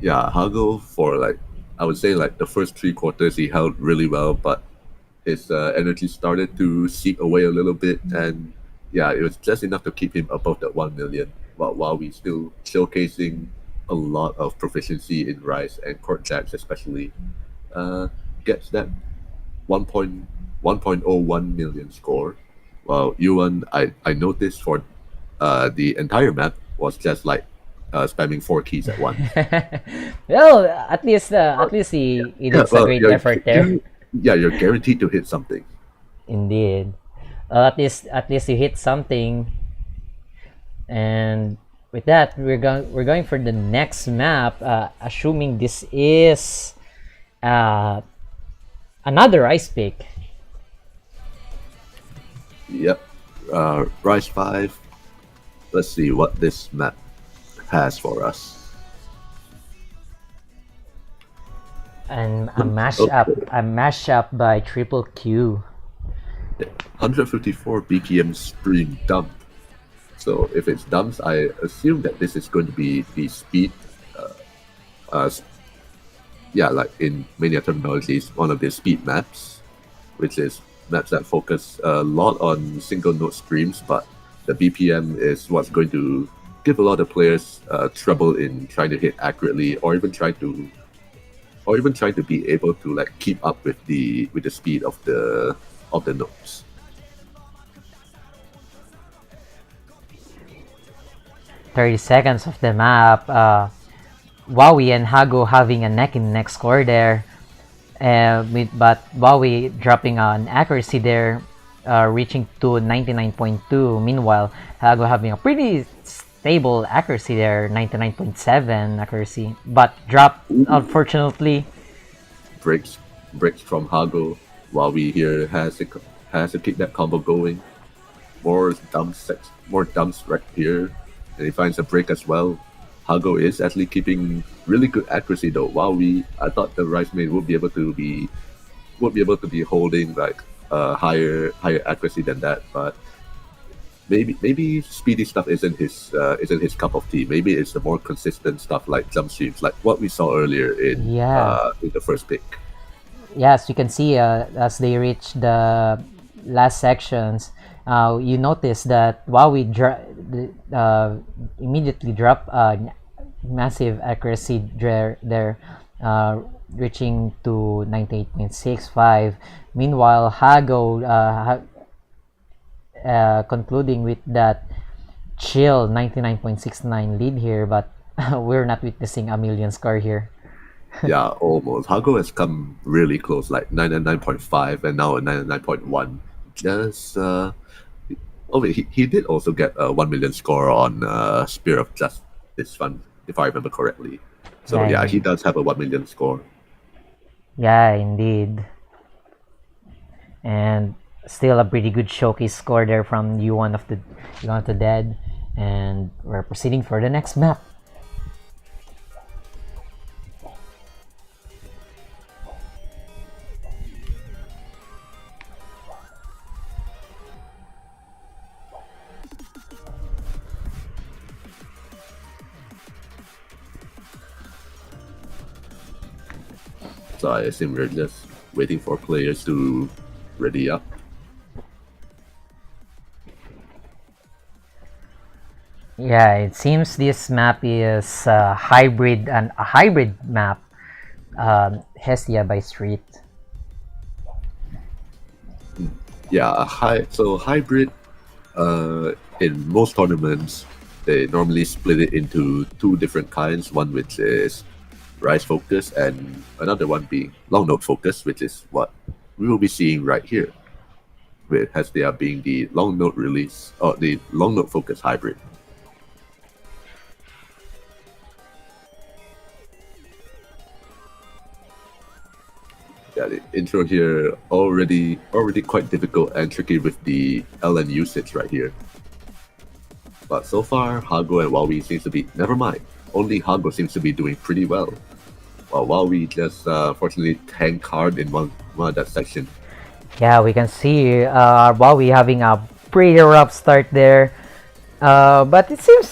Yeah, Hago for like I would say like the first 3 quarters he held really well, but his energy started to seep away a little bit, and yeah, it was just enough to keep him above that 1 million. While we still showcasing a lot of proficiency in Rise and Court Jacks, especially, gets that 1.01 million score. Well, Yuan, I noticed for the entire map was just like spamming 4 keys at once. Well, at least he did a great effort there. You're guaranteed to hit something. Indeed. At least you hit something. And with that, we're going for the next map. Assuming this is another ice pick. Yep. Rise 5. Let's see what this map has for us. And a mashup by Triple Q. 154 BPM stream dump. So if it's dumps, I assume that this is going to be the speed. Like in Mania terminology, one of the speed maps, which is maps that focus a lot on single note streams, but the BPM is what's going to give a lot of players trouble in trying to hit accurately, or even trying to be able to like keep up with the speed of the notes. 30 seconds of the map. Wowie and Hago having a neck and neck score there. But Wowie dropping an accuracy there, reaching to 99.2. Meanwhile, Hago having a pretty stable accuracy there, 99.7 accuracy. But dropped, unfortunately. Breaks from Hago. Wowie here has to keep that combo going. More dumps right here. And he finds a break as well. Hago is actually keeping really good accuracy though. I thought the Rice Maid would be able to be holding like higher accuracy than that, but maybe speedy stuff isn't his cup of tea. Maybe it's the more consistent stuff like jump streams, like what we saw earlier in the first pick. Yes, you can see as they reach the last sections, you notice that Wowie immediately drop massive accuracy there, reaching to 98.65. Meanwhile, Hago concluding with that chill 99.69 lead here, but we're not witnessing a million score here. Yeah, almost. Hago has come really close, like 99.5 and now a 99.1. Just he did also get a 1 million score on Spear of Justice Fund, if I remember correctly. So yeah, he does have a 1 million score. Yeah, indeed. And still a pretty good showcase score there from U1 of the Dead. And we're proceeding for the next map. So I assume we're just waiting for players to ready up. Yeah, it seems this map is a hybrid map. Hestia by Street. Yeah, so hybrid. In most tournaments, they normally split it into two different kinds. One which is rise focus, and another one being long note focus, which is what we will be seeing right here, with Hestia being the long note release or the long note focus hybrid. Yeah, the intro here already quite difficult and tricky with the LN usage right here. But so far, Hago and Wowie seems to be never mind. Only Hago seems to be doing pretty well, while Wowie just fortunately tanked hard in one of that section. Yeah, we can see Wowie having a pretty rough start there. But it seems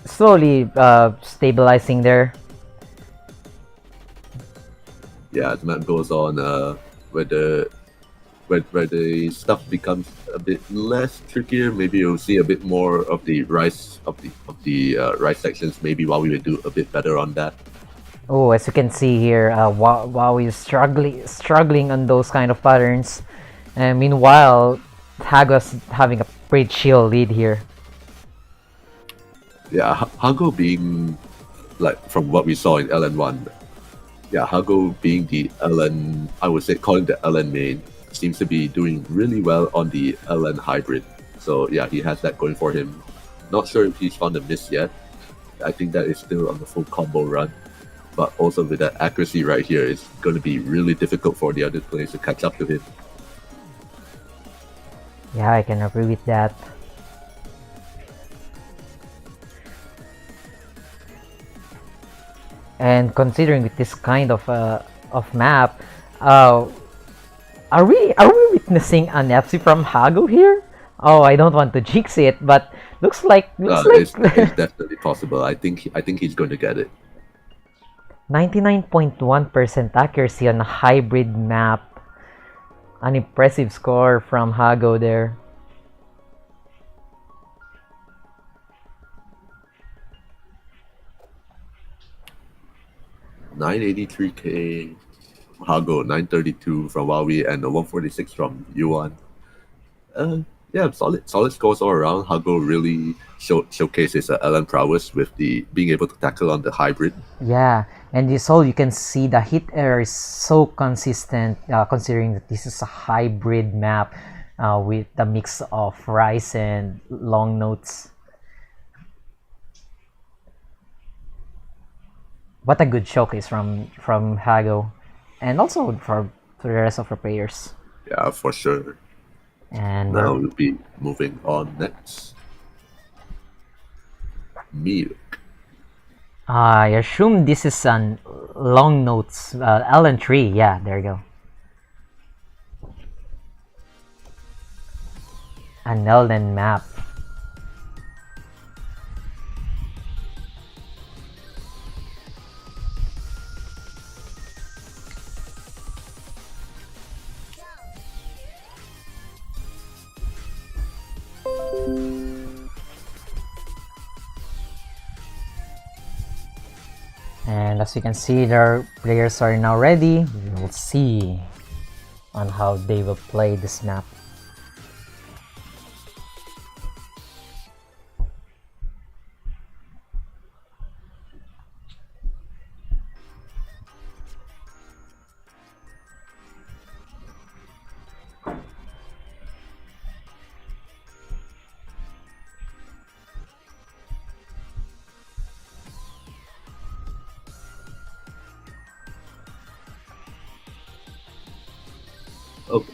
slowly stabilizing there. Yeah, as map goes on, where the stuff becomes a bit less trickier, maybe you'll see a bit more of the rise rise sections. Maybe Wowie will do a bit better on that. Oh, as you can see here, Wowie is struggling on those kind of patterns. And meanwhile, Hago's having a pretty chill lead here. Yeah, Hago being like from what we saw in LN1. Yeah, Hago being the LN, I would say calling the LN main, seems to be doing really well on the LN hybrid. So yeah, he has that going for him. Not sure if he's found a miss yet. I think that is still on the full combo run. But also with that accuracy right here, it's going to be really difficult for the other players to catch up to him. Yeah, I can agree with that. And considering with this kind of map, are we witnessing an FC from Hago here? Oh, I don't want to jinx it, but looks like It's definitely possible. I think he's going to get it. 99.1% accuracy on a hybrid map. An impressive score from Hago there. $983K, Hago 932 from Wowie, and a 146 from Yuan. Yeah, solid scores all around. Hago really showcases LN prowess with the being able to tackle on the hybrid. Yeah, and this all you can see the hit error is so consistent, considering that this is a hybrid map with the mix of rise and long notes. What a good showcase from Hago, and also for the rest of our players. Yeah, for sure. And Now we'll be moving on next. Milk. I assume this is an long notes LN3. Yeah, there you go. An LN map. And as you can see, their players are now ready. We will see on how they will play this map.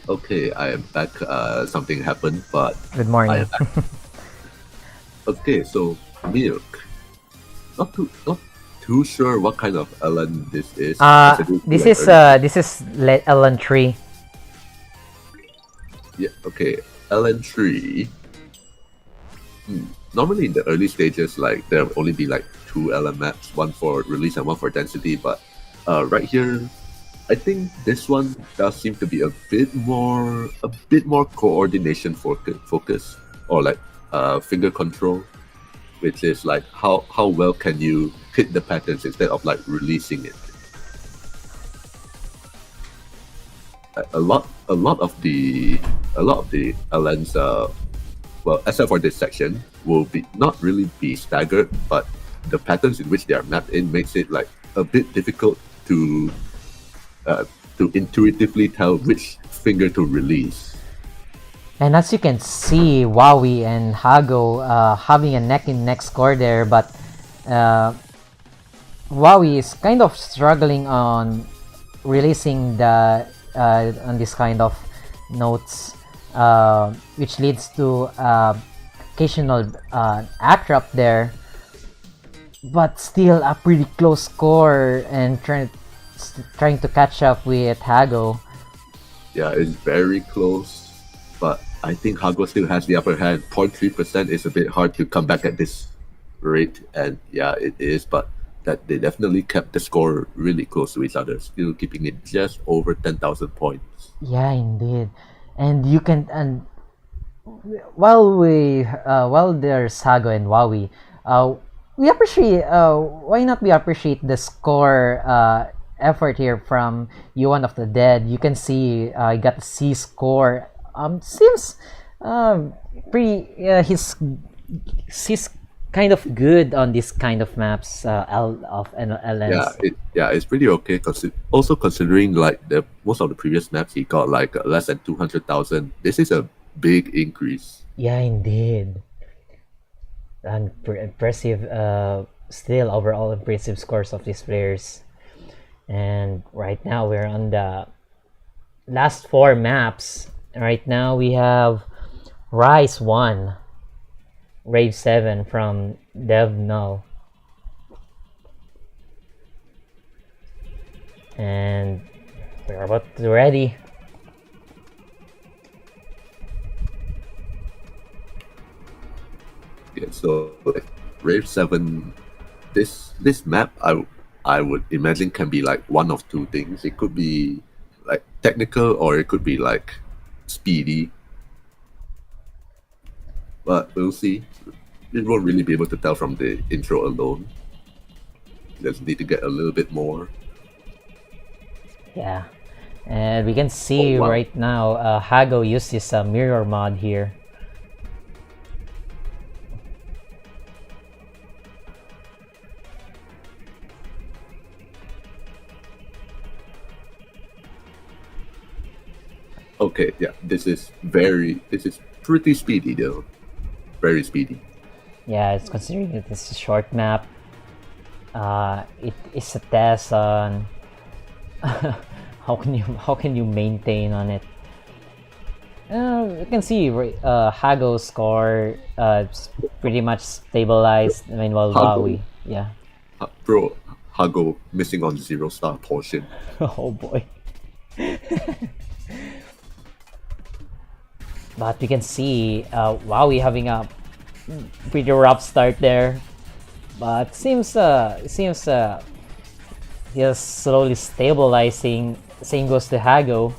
Okay, I am back. Something happened, but Good I morning. am back. Okay, so Milk. Not too sure what kind of LN this is. This is LN3. Yeah, okay. LN3. Normally in the early stages, like there'll only be like two LN maps, one for release and one for density. But right here, I think this one does seem to be a bit more coordination focus, or like finger control. which is like how well can you hit the patterns instead of like releasing it. A lot of the LNs, well, except for this section, will be not really be staggered, but the patterns in which they are mapped in makes it like a bit difficult uh, to intuitively tell which finger to release. And as you can see, Wowie and Hago having a neck-and-neck score there, but Wowie is kind of struggling on releasing the on this kind of notes, which leads to occasional act-drop there, but still a pretty close score and trying to catch up with Hago. Yeah, it's very close, but I think Hago still has the upper hand. 0.3% is a bit hard to come back at this rate, and yeah, it is, but that they definitely kept the score really close to each other, still keeping it just over 10,000 points. Yeah, indeed. And you can, and while there's Hago and Wowie, we appreciate why not we appreciate the score effort here from Yuan of the Dead. You can see he got the C score. Seems pretty. He's kind of good on this kind of maps. LNs. It's pretty okay. Also considering like the most of the previous maps, he got like less than 200,000. This is a big increase. Yeah, indeed. And impressive. Still overall impressive scores of these players. And right now we're on the last 4 maps. Right now we have Rise 1, Rave 7 from Dev Null. And we're about to ready. Yeah, so like, Rave 7, this map I would imagine can be like one of two things. It could be like technical or it could be like speedy. But we'll see. We won't really be able to tell from the intro alone. Just need to get a little bit more. Yeah. And we can see Oh, wow. right now Hago uses a mirror mod here. Okay, yeah, this is pretty speedy though. Very speedy. Yeah, it's considering that it's a short map. It is a test on how can you maintain on it. You can see Hago's score is pretty much stabilized. I mean, while Hago. Wowie, yeah. Bro, Hago missing on 0-star portion. Oh boy. But we can see Wowie having a pretty rough start there, but seems he's slowly stabilizing. Same goes to Hago.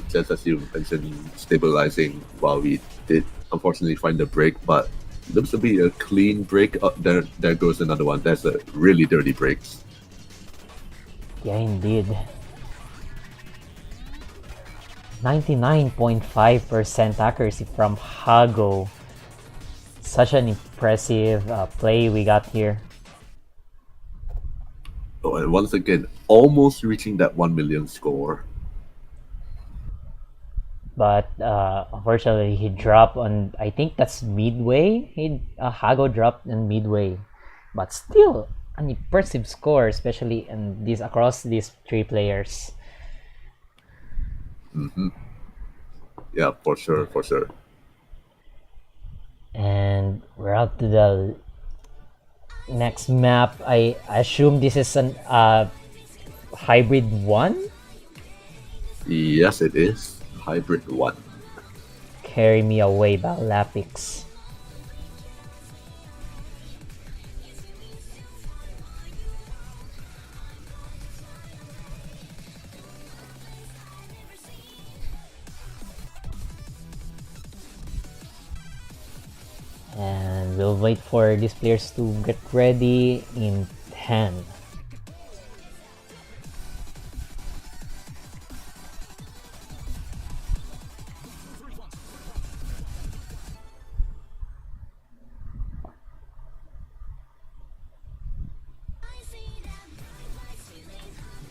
Just as you mentioned, stabilizing while we did unfortunately find the break, but looks to be a clean break. There goes another one. That's a really dirty break. Yeah, indeed. 99.5% accuracy from Hago. Such an impressive play we got here. Oh, and once again, almost reaching that 1 million score. But unfortunately, he dropped on, I think that's midway. Hago dropped in midway. But still, an impressive score, especially in across these 3 players. Mm-hmm. Yeah, for sure. And we're out to the next map. I assume this is an hybrid 1? Yes, it is. Hybrid 1. Carry Me Away by Lapix. We'll wait for these players to get ready in 10.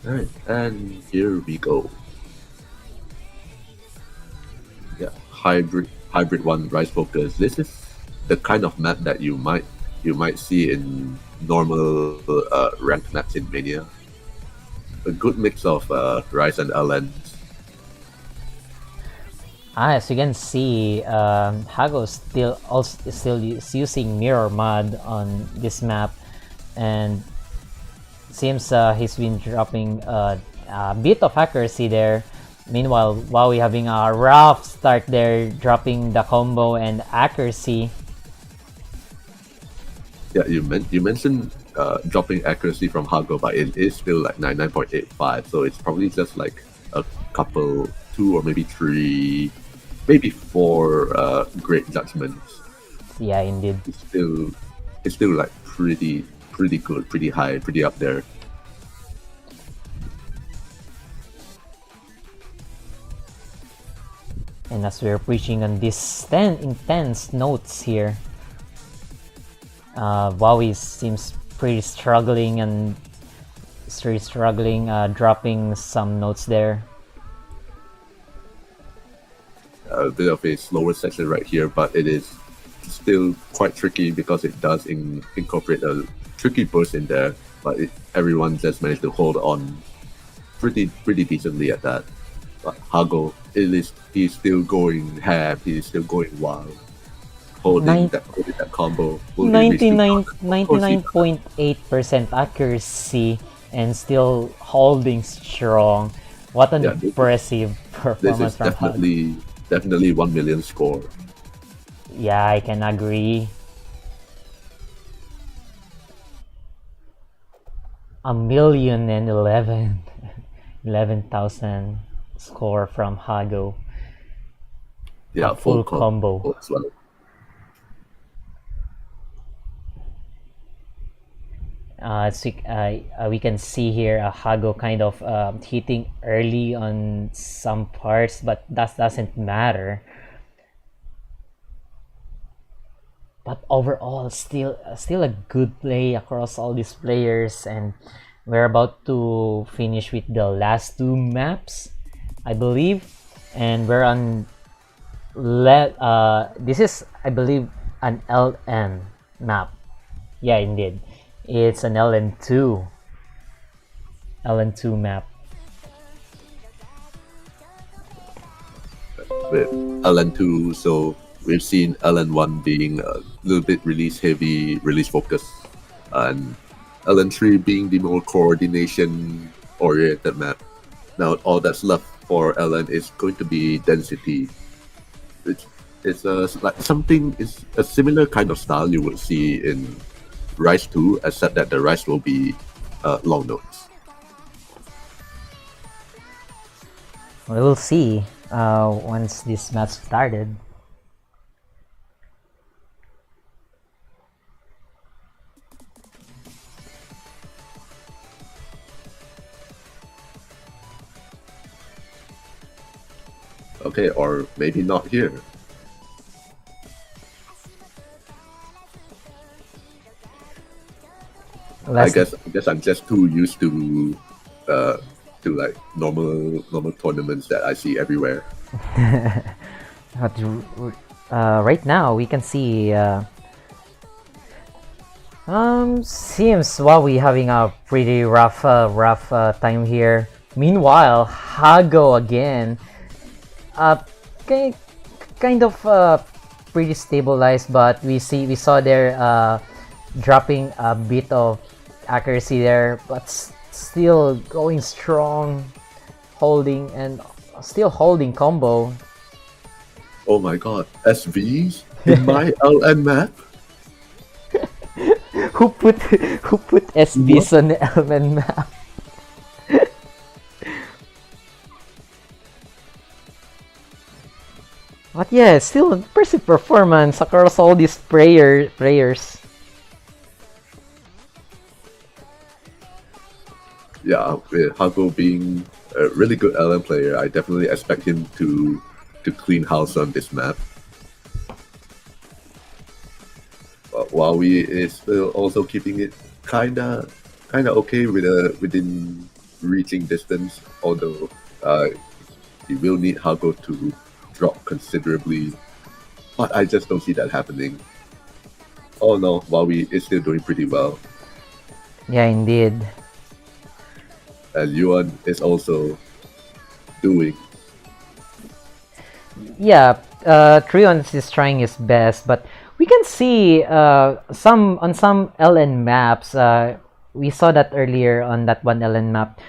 Alright, and here we go. Yeah, hybrid one Rise Focus. This is the kind of map that you might see in normal ranked maps in Mania. A good mix of Rise and LNs. As you can see, Hago still is using mirror mod on this map, and seems he's been dropping a bit of accuracy there. Meanwhile, Wowie having a rough start there, dropping the combo and accuracy. Yeah, you mentioned dropping accuracy from Hago, but it is still like 99.85, so it's probably just like a couple, 2 or maybe 3, maybe 4 great judgments. Yeah, indeed. It's still like pretty good, pretty high, pretty up there. And as we're preaching on these 10 intense notes here, Wowie seems pretty struggling dropping some notes there. A bit of a slower section right here, but it is still quite tricky because it does incorporate a tricky burst in there, but everyone just managed to hold on pretty decently at that. But Hago, he's still going ham, he's still going wild. Holding that combo. 99.8% accuracy and still holding strong. What an impressive performance from Hago. This is definitely 1 million score. Yeah, I can agree. 1,011,000 score from Hago. Yeah, full combo as well. We can see here Hago kind of hitting early on some parts, but that doesn't matter. But overall, still a good play across all these players, and we're about to finish with the last 2 maps, I believe, and we're on this is, I believe, an LN map. Yeah, indeed, it's an LN2 map. With LN2, so we've seen LN1 being a little bit release heavy, release focus, and LN3 being the more coordination oriented map. Now all that's left for LN is going to be density. It's a similar kind of style you would see in Rise 2, except that the Rise will be long notes. We'll see once this match started. Okay, or maybe not here. I guess I'm just too used to like normal tournaments that I see everywhere. But right now we can see seems Wowie having a pretty rough time here. Meanwhile, Hago again kind of pretty stabilized, but we saw there dropping a bit of accuracy there, but still going strong, holding combo. Oh my god, SVs in my LN map? Who put SVs on the LN map? But yeah, still impressive performance across all these players. Yeah, with Hago being a really good LM player, I definitely expect him to clean house on this map. But Huawei is still also keeping it kinda okay within reaching distance, although he will need Hago to drop considerably. But I just don't see that happening. Oh no, Huawei is still doing pretty well. Yeah, indeed. And Yuan is also doing. Yeah, Trion is trying his best, but we can see some LN maps. We saw that earlier on that one LN map.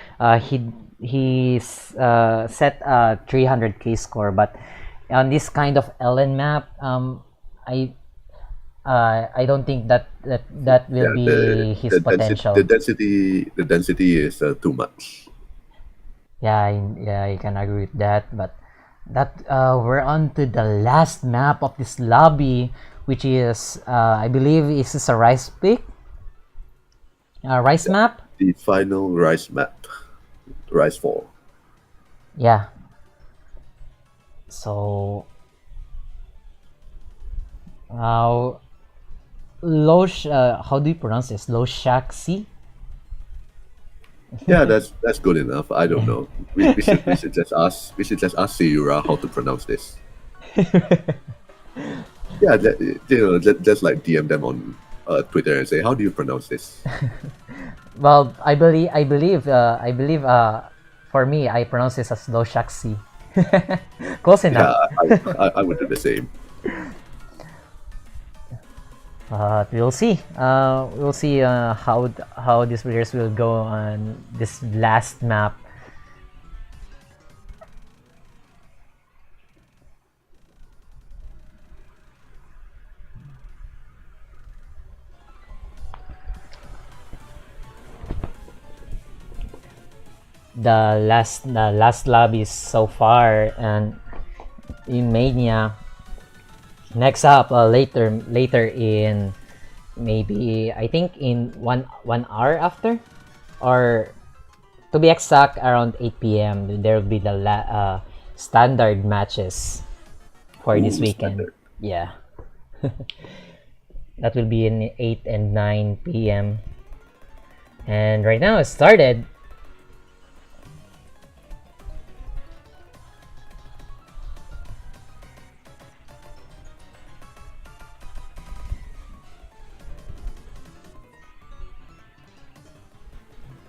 He set a 300k score, but on this kind of LN map, I I don't think that will Yeah, be his potential. the density is too much. Yeah, I can agree with that. But we're on to the last map of this lobby, which is I believe this is a rice pick, rice map. The final Rise map, Rise 4. Yeah. So uh, how do you pronounce this? Loshaxi? Yeah, that's good enough. I don't know. We should just ask Sayura how to pronounce this. Yeah, just like DM them on Twitter and say, how do you pronounce this? Well, I believe. For me, I pronounce this as Loshaxi. Close Yeah, enough. I would do the same. We'll see. We'll see how these players will go on this last map. The last lobbies so far, and in Mania. Next up, later in maybe I think in one hour after, or to be exact, around 8 p.m. there will be the standard matches for this Ooh, weekend. standard. Yeah, that will be in 8 and 9 p.m. And right now it started.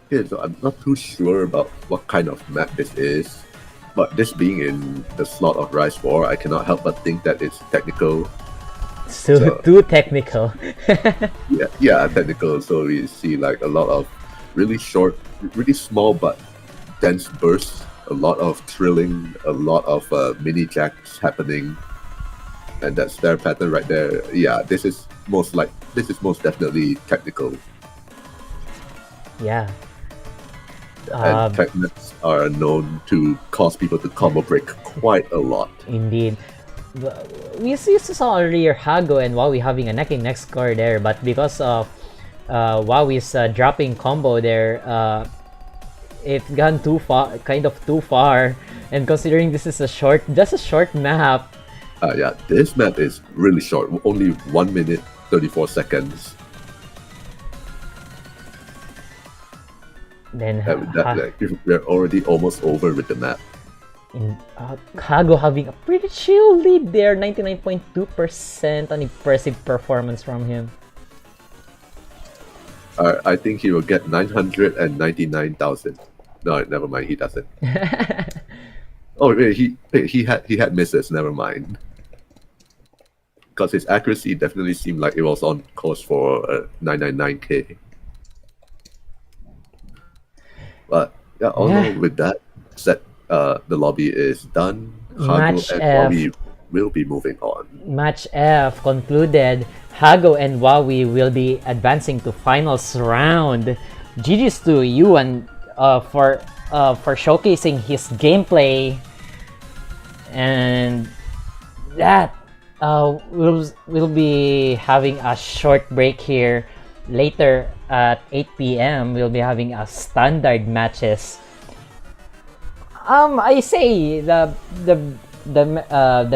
Yeah, so I'm not too sure about what kind of map this is, but this being in the slot of Rise 4, I cannot help but think that it's technical. So too technical. Yeah, technical. So we see like a lot of really short, really small but dense bursts, a lot of trilling, a lot of mini jacks happening, and that stare pattern right there. Yeah, this is most definitely technical. Yeah. And tech maps are known to cause people to combo break quite a lot. Indeed. We used to saw earlier Hago and Wowie having a neck and neck score there, but because of Wowie's dropping combo there, it's gone kind of too far. And considering this is just a short map. Yeah, this map is really short, only 1 minute 34 seconds. Then We're already almost over with the map. Hago having a pretty chill lead there, 99.2%, an impressive performance from him. I think he will get 999,000. No, never mind. He doesn't. Oh, wait, he had misses. Never mind. Because his accuracy definitely seemed like it was on course for 999k. But yeah, although with that set, the lobby is done. Match Hago and F. Huawei will be moving on. Match F concluded. Hago and Wowie will be advancing to finals round. GG's to Yuan for showcasing his gameplay, and that, we'll be having a short break here. Later at 8 p.m. we'll be having a standard matches. I say the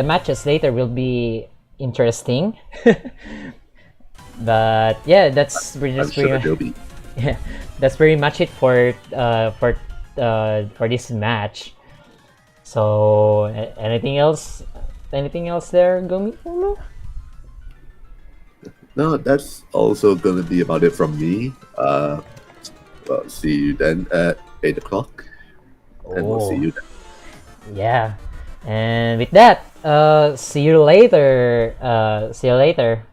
matches later will be interesting. But yeah, I'm sure they'll be. yeah, that's pretty much it for this match. So anything else? Anything else there, Gumi? No, that's also gonna be about it from me. Well, see you then at 8 o'clock, and we'll see Oh, you then. yeah. And with that, see you later. See you later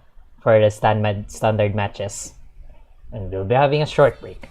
for the standard matches, and we'll be having a short break.